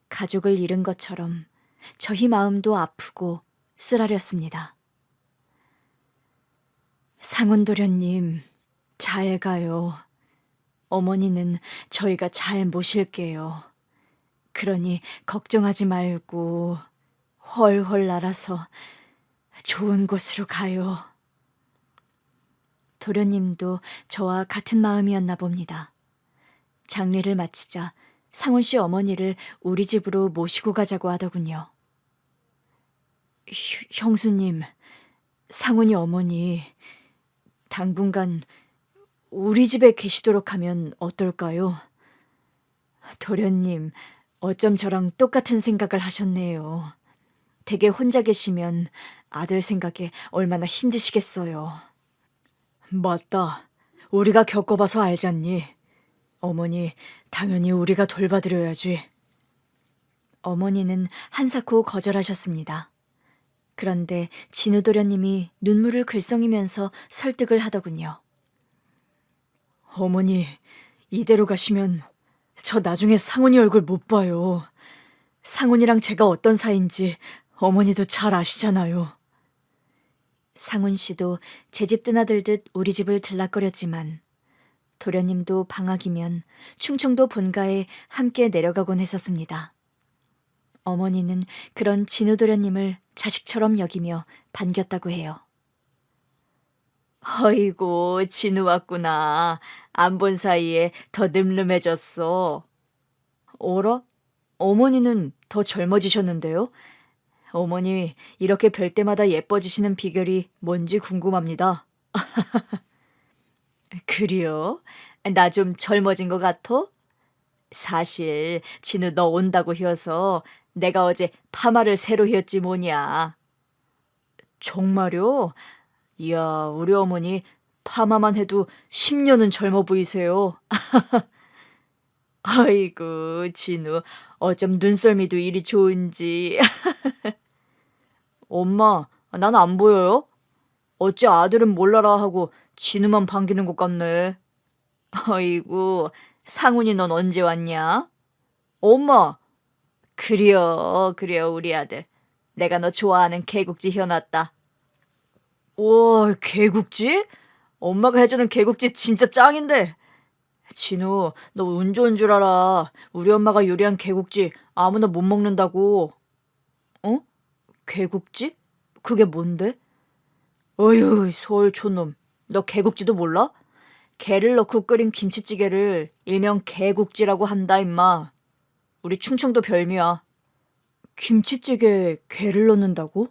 가족을 잃은 것처럼 저희 마음도 아프고 쓰라렸습니다. 상훈 도련님, 잘 가요. 어머니는 저희가 잘 모실게요. 그러니 걱정하지 말고 훨훨 날아서 좋은 곳으로 가요. 도련님도 저와 같은 마음이었나 봅니다. 장례를 마치자 상훈 씨 어머니를 우리 집으로 모시고 가자고 하더군요. 형수님, 상훈이 어머니 당분간 우리 집에 계시도록 하면 어떨까요? 도련님, 어쩜 저랑 똑같은 생각을 하셨네요. 댁에 혼자 계시면 아들 생각에 얼마나 힘드시겠어요. 맞다. 우리가 겪어봐서 알잖니. 어머니, 당연히 우리가 돌봐드려야지. 어머니는 한사코 거절하셨습니다. 그런데 진우 도련님이 눈물을 글썽이면서 설득을 하더군요. 어머니, 이대로 가시면 저 나중에 상훈이 얼굴 못 봐요. 상훈이랑 제가 어떤 사이인지 어머니도 잘 아시잖아요. 상훈 씨도 제 집 드나들듯 우리 집을 들락거렸지만 도련님도 방학이면 충청도 본가에 함께 내려가곤 했었습니다. 어머니는 그런 진우 도련님을 자식처럼 여기며 반겼다고 해요. 어이구, 진우 왔구나. 안 본 사이에 더 늠름해졌어. 어라? 어머니는 더 젊어지셨는데요? 어머니, 이렇게 뵐 때마다 예뻐지시는 비결이 뭔지 궁금합니다. 그래요? 나 좀 젊어진 것 같아? 사실 진우 너 온다고 해서 내가 어제 파마를 새로 했지 뭐냐. 정말요? 이야, 우리 어머니 파마만 해도 10년은 젊어 보이세요. 아이고, 진우, 어쩜 눈썰미도 이리 좋은지. 엄마, 난 안 보여요? 어째 아들은 몰라라 하고 진우만 반기는 것 같네. 아이고, 상훈이 넌 언제 왔냐? 엄마, 그래요, 우리 아들. 내가 너 좋아하는 개국지 해놨다. 우와, 개국지? 엄마가 해주는 개국지 진짜 짱인데. 진우, 너 운 좋은 줄 알아. 우리 엄마가 요리한 개국지 아무나 못 먹는다고. 어? 개국지? 그게 뭔데? 어휴, 서울 촌놈. 너 개국지도 몰라? 게를 넣고 끓인 김치찌개를 일명 개국지라고 한다, 임마. 우리 충청도 별미야. 김치찌개에 게를 넣는다고?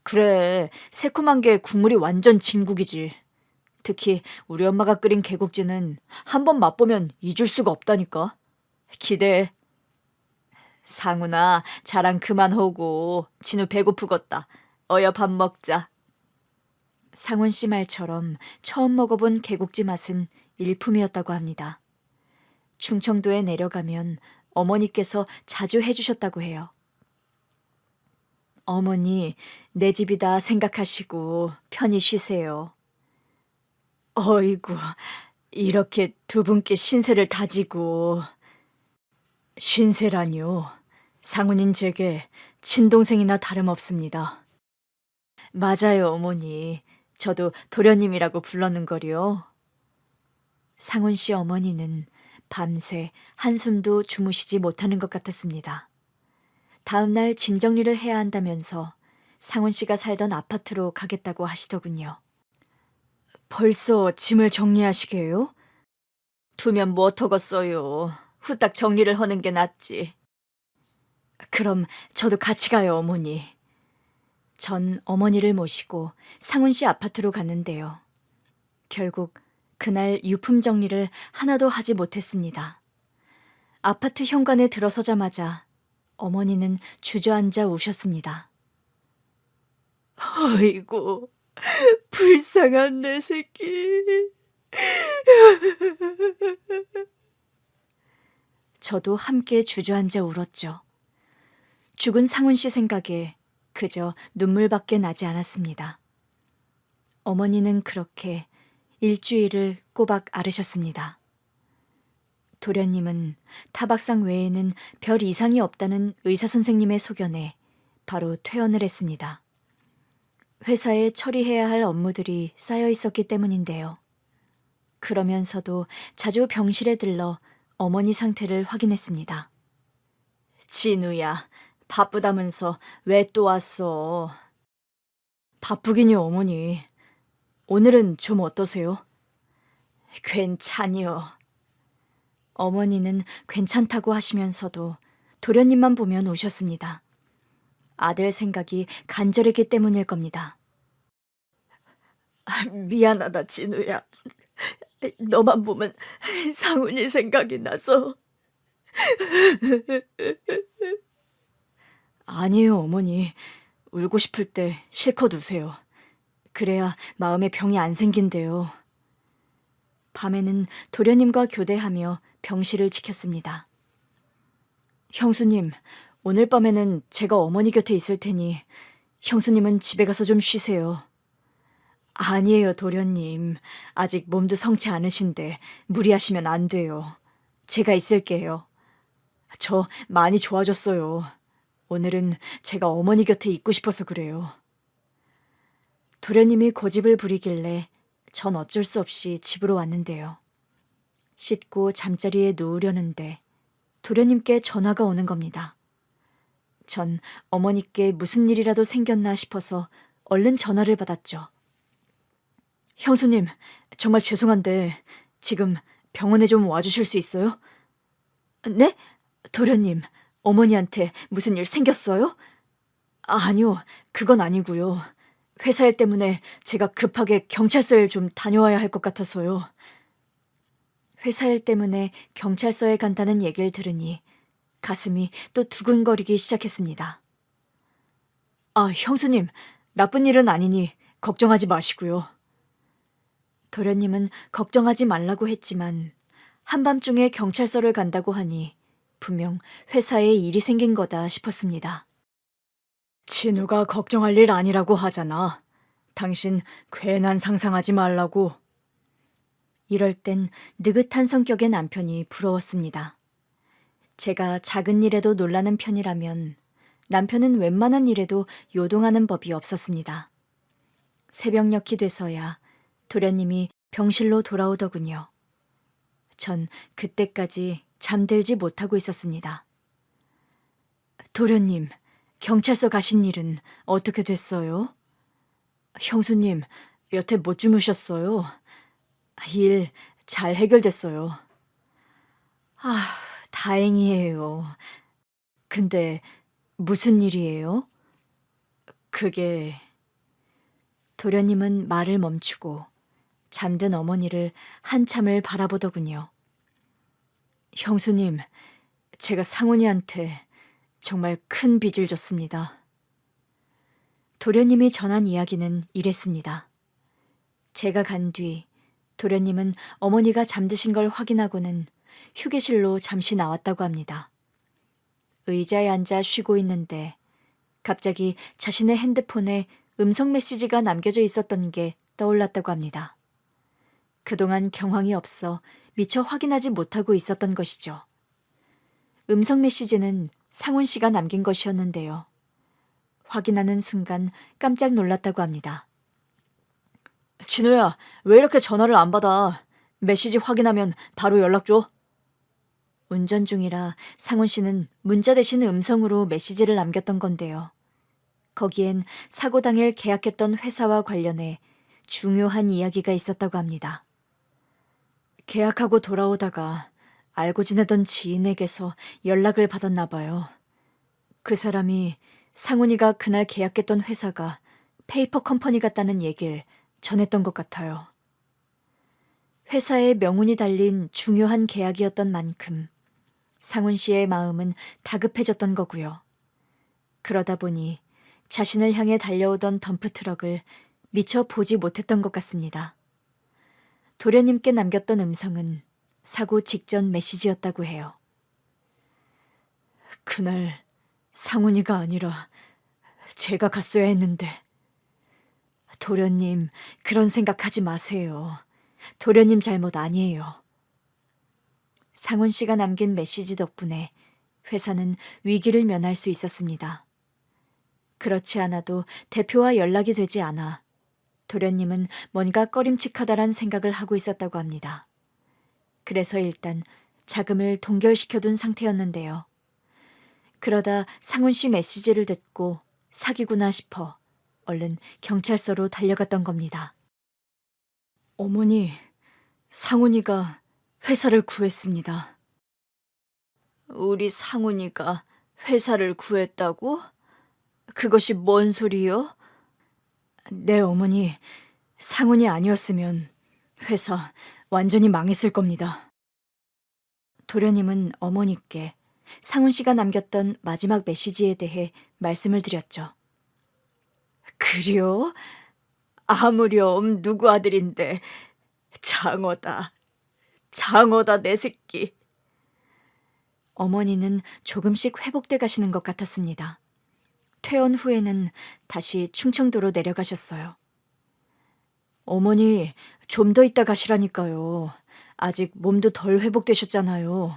그래, 새콤한 게 국물이 완전 진국이지. 특히 우리 엄마가 끓인 개국지는 한 번 맛보면 잊을 수가 없다니까. 기대해. 상훈아, 자랑 그만하고 진우 배고프겠다. 어여 밥 먹자. 상훈 씨 말처럼 처음 먹어본 개국지 맛은 일품이었다고 합니다. 충청도에 내려가면 어머니께서 자주 해주셨다고 해요. 어머니, 내 집이다 생각하시고 편히 쉬세요. 어이구, 이렇게 두 분께 신세를 다지고. 신세라뇨. 상훈인 제게 친동생이나 다름없습니다. 맞아요, 어머니. 저도 도련님이라고 불렀는걸요. 상훈 씨 어머니는 밤새 한숨도 주무시지 못하는 것 같았습니다. 다음 날 짐 정리를 해야 한다면서 상훈 씨가 살던 아파트로 가겠다고 하시더군요. 벌써 짐을 정리하시게요? 두면 뭐 어떡겠어요. 후딱 정리를 하는 게 낫지. 그럼 저도 같이 가요, 어머니. 전 어머니를 모시고 상훈 씨 아파트로 갔는데요. 결국 그날 유품 정리를 하나도 하지 못했습니다. 아파트 현관에 들어서자마자 어머니는 주저앉아 우셨습니다. 아이고, 불쌍한 내 새끼. 저도 함께 주저앉아 울었죠. 죽은 상훈 씨 생각에 그저 눈물밖에 나지 않았습니다. 어머니는 그렇게 일주일을 꼬박 앓으셨습니다. 도련님은 타박상 외에는 별 이상이 없다는 의사 선생님의 소견에 바로 퇴원을 했습니다. 회사에 처리해야 할 업무들이 쌓여 있었기 때문인데요. 그러면서도 자주 병실에 들러 어머니 상태를 확인했습니다. 진우야, 바쁘다면서 왜 또 왔어? 바쁘긴요, 어머니. 오늘은 좀 어떠세요? 괜찮이요. 어머니는 괜찮다고 하시면서도 도련님만 보면 우셨습니다. 아들 생각이 간절했기 때문일 겁니다. 미안하다, 진우야. 너만 보면 상훈이 생각이 나서. 아니에요, 어머니. 울고 싶을 때 실컷 우세요. 그래야 마음에 병이 안 생긴대요. 밤에는 도련님과 교대하며 병실을 지켰습니다. 형수님, 오늘 밤에는 제가 어머니 곁에 있을 테니 형수님은 집에 가서 좀 쉬세요. 아니에요, 도련님. 아직 몸도 성치 않으신데 무리하시면 안 돼요. 제가 있을게요. 저 많이 좋아졌어요. 오늘은 제가 어머니 곁에 있고 싶어서 그래요. 도련님이 고집을 부리길래 전 어쩔 수 없이 집으로 왔는데요. 씻고 잠자리에 누우려는데 도련님께 전화가 오는 겁니다. 전 어머니께 무슨 일이라도 생겼나 싶어서 얼른 전화를 받았죠. 형수님, 정말 죄송한데 지금 병원에 좀 와주실 수 있어요? 네? 도련님, 어머니한테 무슨 일 생겼어요? 아니요, 그건 아니고요. 회사 일 때문에 제가 급하게 경찰서에 좀 다녀와야 할 것 같아서요. 회사 일 때문에 경찰서에 간다는 얘기를 들으니 가슴이 또 두근거리기 시작했습니다. 아, 형수님, 나쁜 일은 아니니 걱정하지 마시고요. 도련님은 걱정하지 말라고 했지만 한밤중에 경찰서를 간다고 하니 분명 회사에 일이 생긴 거다 싶었습니다. 진우가 걱정할 일 아니라고 하잖아. 당신 괜한 상상하지 말라고. 이럴 땐 느긋한 성격의 남편이 부러웠습니다. 제가 작은 일에도 놀라는 편이라면 남편은 웬만한 일에도 요동하는 법이 없었습니다. 새벽녘이 돼서야 도련님이 병실로 돌아오더군요. 전 그때까지 잠들지 못하고 있었습니다. 도련님, 경찰서 가신 일은 어떻게 됐어요? 형수님, 여태 못 주무셨어요? 일 잘 해결됐어요. 아, 다행이에요. 근데 무슨 일이에요? 그게... 도련님은 말을 멈추고 잠든 어머니를 한참을 바라보더군요. 형수님, 제가 상훈이한테 정말 큰 빚을 졌습니다. 도련님이 전한 이야기는 이랬습니다. 제가 간 뒤 도련님은 어머니가 잠드신 걸 확인하고는 휴게실로 잠시 나왔다고 합니다. 의자에 앉아 쉬고 있는데 갑자기 자신의 핸드폰에 음성 메시지가 남겨져 있었던 게 떠올랐다고 합니다. 그동안 경황이 없어 미처 확인하지 못하고 있었던 것이죠. 음성 메시지는 상훈 씨가 남긴 것이었는데요. 확인하는 순간 깜짝 놀랐다고 합니다. 진우야, 왜 이렇게 전화를 안 받아? 메시지 확인하면 바로 연락 줘. 운전 중이라 상훈 씨는 문자 대신 음성으로 메시지를 남겼던 건데요. 거기엔 사고 당일 계약했던 회사와 관련해 중요한 이야기가 있었다고 합니다. 계약하고 돌아오다가 알고 지내던 지인에게서 연락을 받았나 봐요. 그 사람이 상훈이가 그날 계약했던 회사가 페이퍼 컴퍼니 같다는 얘기를 전했던 것 같아요. 회사에 명운이 달린 중요한 계약이었던 만큼 상훈 씨의 마음은 다급해졌던 거고요. 그러다 보니 자신을 향해 달려오던 덤프트럭을 미처 보지 못했던 것 같습니다. 도련님께 남겼던 음성은 사고 직전 메시지였다고 해요. 그날 상훈이가 아니라 제가 갔어야 했는데. 도련님, 그런 생각하지 마세요. 도련님 잘못 아니에요. 상훈 씨가 남긴 메시지 덕분에 회사는 위기를 면할 수 있었습니다. 그렇지 않아도 대표와 연락이 되지 않아 도련님은 뭔가 꺼림칙하다란 생각을 하고 있었다고 합니다. 그래서 일단 자금을 동결시켜둔 상태였는데요. 그러다 상훈 씨 메시지를 듣고 사기구나 싶어 얼른 경찰서로 달려갔던 겁니다. 어머니, 상훈이가 회사를 구했습니다. 우리 상훈이가 회사를 구했다고? 그것이 뭔 소리요? 네, 어머니. 상훈이 아니었으면 회사 완전히 망했을 겁니다. 도련님은 어머니께 상훈 씨가 남겼던 마지막 메시지에 대해 말씀을 드렸죠. 그려? 아무렴 누구 아들인데. 장어다. 장어다 내 새끼. 어머니는 조금씩 회복돼 가시는 것 같았습니다. 퇴원 후에는 다시 충청도로 내려가셨어요. 어머니, 좀 더 있다 가시라니까요. 아직 몸도 덜 회복되셨잖아요.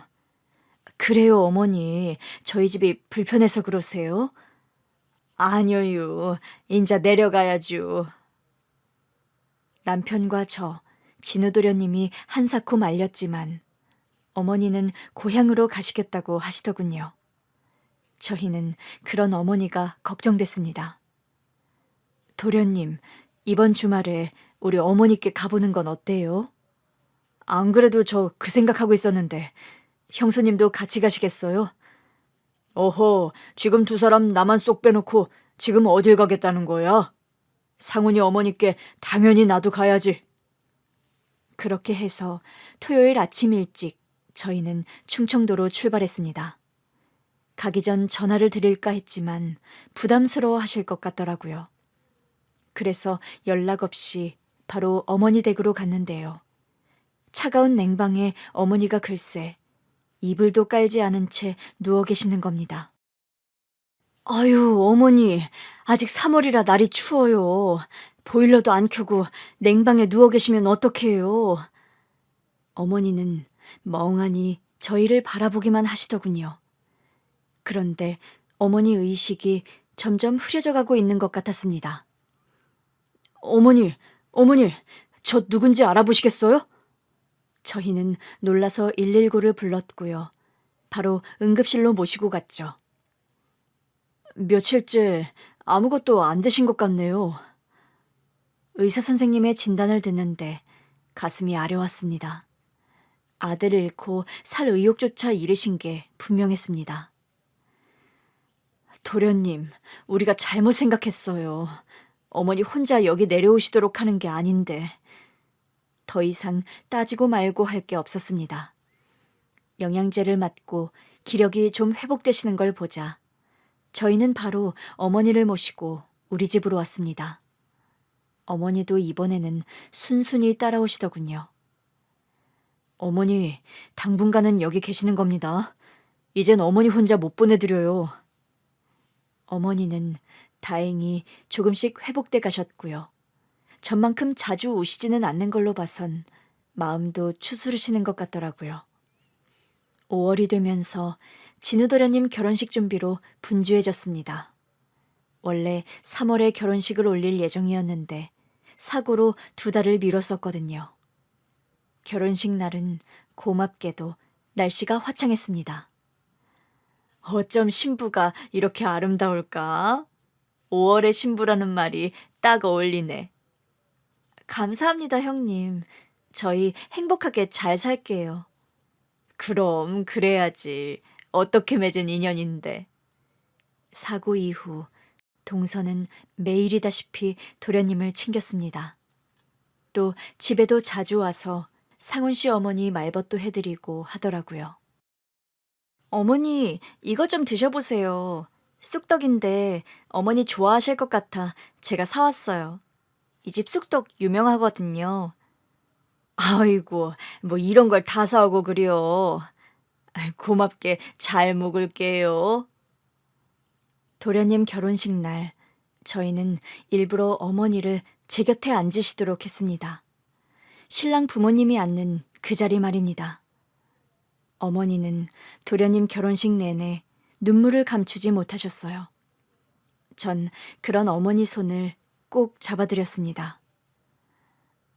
그래요, 어머니. 저희 집이 불편해서 그러세요? 아니요, 인자 내려가야죠. 남편과 저, 진우도련님이 한사코 말렸지만 어머니는 고향으로 가시겠다고 하시더군요. 저희는 그런 어머니가 걱정됐습니다. 도련님, 이번 주말에 우리 어머니께 가보는 건 어때요? 안 그래도 저 그 생각하고 있었는데 형수님도 같이 가시겠어요? 어허, 지금 두 사람 나만 쏙 빼놓고 지금 어딜 가겠다는 거야? 상훈이 어머니께 당연히 나도 가야지. 그렇게 해서 토요일 아침 일찍 저희는 충청도로 출발했습니다. 가기 전 전화를 드릴까 했지만 부담스러워 하실 것 같더라고요. 그래서 연락 없이 바로 어머니 댁으로 갔는데요. 차가운 냉방에 어머니가 글쎄 이불도 깔지 않은 채 누워 계시는 겁니다. 아유, 어머니, 아직 3월이라 날이 추워요. 보일러도 안 켜고 냉방에 누워 계시면 어떡해요. 어머니는 멍하니 저희를 바라보기만 하시더군요. 그런데 어머니 의식이 점점 흐려져 가고 있는 것 같았습니다. 어머니, 저 누군지 알아보시겠어요? 저희는 놀라서 119를 불렀고요. 바로 응급실로 모시고 갔죠. 며칠째 아무것도 안 드신 것 같네요. 의사 선생님의 진단을 듣는데 가슴이 아려왔습니다. 아들을 잃고 살 의욕조차 잃으신 게 분명했습니다. 도련님, 우리가 잘못 생각했어요. 어머니 혼자 여기 내려오시도록 하는 게 아닌데. 더 이상 따지고 말고 할 게 없었습니다. 영양제를 맞고 기력이 좀 회복되시는 걸 보자 저희는 바로 어머니를 모시고 우리 집으로 왔습니다. 어머니도 이번에는 순순히 따라오시더군요. 어머니, 당분간은 여기 계시는 겁니다. 이젠 어머니 혼자 못 보내드려요. 어머니는 다행히 조금씩 회복돼 가셨고요. 전만큼 자주 오시지는 않는 걸로 봐선 마음도 추스르시는 것 같더라고요. 5월이 되면서 진우도련님 결혼식 준비로 분주해졌습니다. 원래 3월에 결혼식을 올릴 예정이었는데 사고로 2달을 미뤘었거든요. 결혼식 날은 고맙게도 날씨가 화창했습니다. 어쩜 신부가 이렇게 아름다울까? 5월의 신부라는 말이 딱 어울리네. 감사합니다, 형님. 저희 행복하게 잘 살게요. 그럼 그래야지. 어떻게 맺은 인연인데. 사고 이후 동서는 매일이다시피 도련님을 챙겼습니다. 또 집에도 자주 와서 상훈 씨 어머니 말벗도 해드리고 하더라고요. 어머니, 이것 좀 드셔보세요. 쑥떡인데 어머니 좋아하실 것 같아 제가 사왔어요. 이 집 쑥떡 유명하거든요. 아이고, 뭐 이런 걸 다 사오고 그려. 고맙게 잘 먹을게요. 도련님 결혼식 날 저희는 일부러 어머니를 제 곁에 앉으시도록 했습니다. 신랑 부모님이 앉는 그 자리 말입니다. 어머니는 도련님 결혼식 내내 눈물을 감추지 못하셨어요. 전 그런 어머니 손을 꼭 잡아드렸습니다.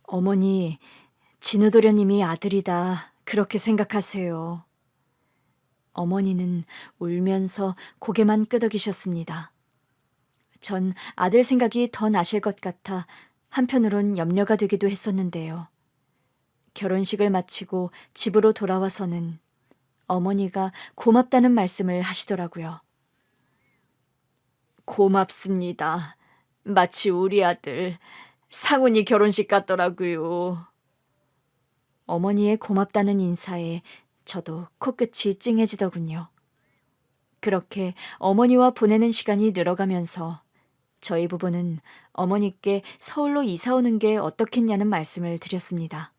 어머니, 진우 도련님이 아들이다 그렇게 생각하세요. 어머니는 울면서 고개만 끄덕이셨습니다. 전 아들 생각이 더 나실 것 같아 한편으론 염려가 되기도 했었는데요. 결혼식을 마치고 집으로 돌아와서는 어머니가 고맙다는 말씀을 하시더라고요. 고맙습니다. 마치 우리 아들 상훈이 결혼식 같더라고요. 어머니의 고맙다는 인사에 저도 코끝이 찡해지더군요. 그렇게 어머니와 보내는 시간이 늘어가면서 저희 부부는 어머니께 서울로 이사 오는 게 어떻겠냐는 말씀을 드렸습니다.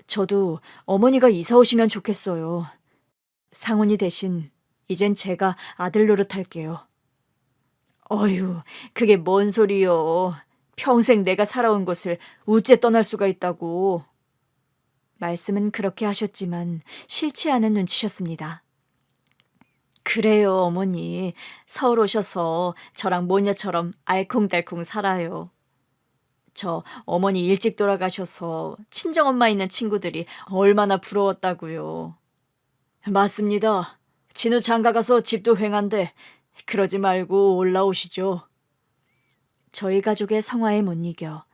저도 어머니가 이사 오시면 좋겠어요. 상훈이 대신 이젠 제가 아들 노릇할게요. 어휴, 그게 뭔 소리요. 평생 내가 살아온 곳을 우째 떠날 수가 있다고. 말씀은 그렇게 하셨지만 싫지 않은 눈치셨습니다. 그래요, 어머니. 서울 오셔서 저랑 모녀처럼 알콩달콩 살아요. 저 어머니 일찍 돌아가셔서 친정엄마 있는 친구들이 얼마나 부러웠다고요. 맞습니다. 진우 장가 가서 집도 횡한데 그러지 말고 올라오시죠. 저희 가족의 성화에 못 이겨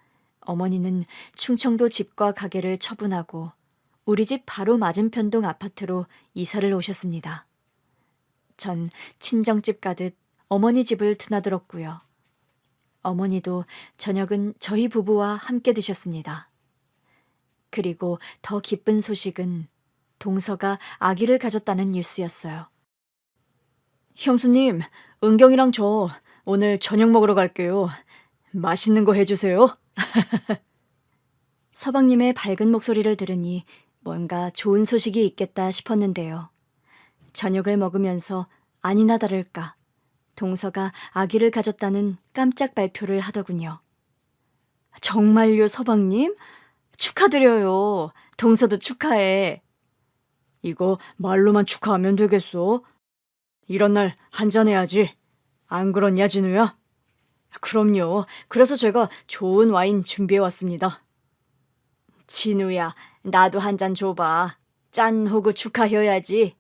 어머니는 충청도 집과 가게를 처분하고 우리 집 바로 맞은편 동 아파트로 이사를 오셨습니다. 전 친정집 가듯 어머니 집을 드나들었고요. 어머니도 저녁은 저희 부부와 함께 드셨습니다. 그리고 더 기쁜 소식은 동서가 아기를 가졌다는 뉴스였어요. 형수님, 은경이랑 저 오늘 저녁 먹으러 갈게요. 맛있는 거 해주세요. 서방님의 밝은 목소리를 들으니 뭔가 좋은 소식이 있겠다 싶었는데요. 저녁을 먹으면서 아니나 다를까 동서가 아기를 가졌다는 깜짝 발표를 하더군요. 정말요, 서방님? 축하드려요. 동서도 축하해. 이거 말로만 축하하면 되겠어? 이런 날 한잔해야지. 안 그렇냐, 진우야? 그럼요. 그래서 제가 좋은 와인 준비해왔습니다. 진우야, 나도 한 잔 줘봐. 짠 하고 축하해야지.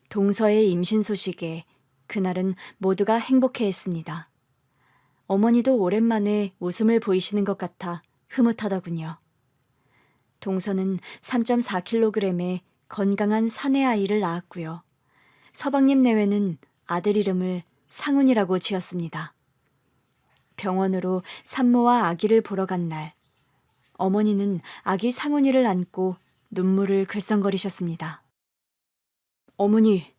동서의 임신 소식에 그날은 모두가 행복해했습니다. 어머니도 오랜만에 웃음을 보이시는 것 같아 흐뭇하더군요. 동서는 3.4kg의 건강한 사내 아이를 낳았고요. 서방님 내외는 아들 이름을 상훈이라고 지었습니다. 병원으로 산모와 아기를 보러 간 날, 어머니는 아기 상훈이를 안고 눈물을 글썽거리셨습니다. 어머니,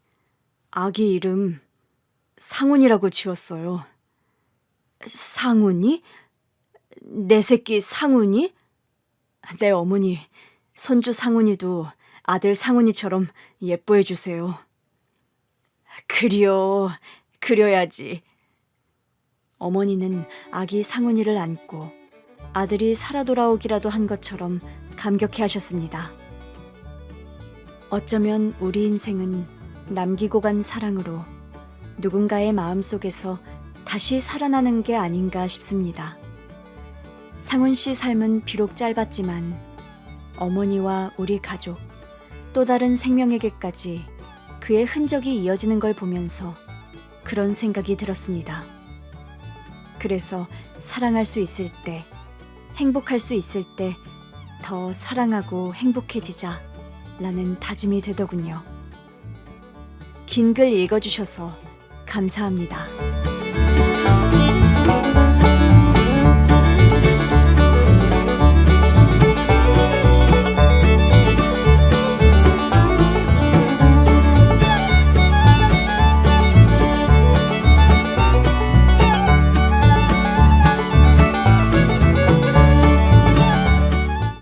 아기 이름 상훈이라고 지었어요. 상훈이? 내 새끼 상훈이? 네, 어머니, 손주 상훈이도 아들 상훈이처럼 예뻐해 주세요. 그려, 그려야지. 어머니는 아기 상훈이를 안고 아들이 살아 돌아오기라도 한 것처럼 감격해 하셨습니다. 어쩌면 우리 인생은 남기고 간 사랑으로 누군가의 마음속에서 다시 살아나는 게 아닌가 싶습니다. 상훈 씨 삶은 비록 짧았지만 어머니와 우리 가족, 또 다른 생명에게까지 그의 흔적이 이어지는 걸 보면서 그런 생각이 들었습니다. 그래서 사랑할 수 있을 때, 행복할 수 있을 때 더 사랑하고 행복해지자 라는 다짐이 되더군요. 긴 글 읽어주셔서 감사합니다.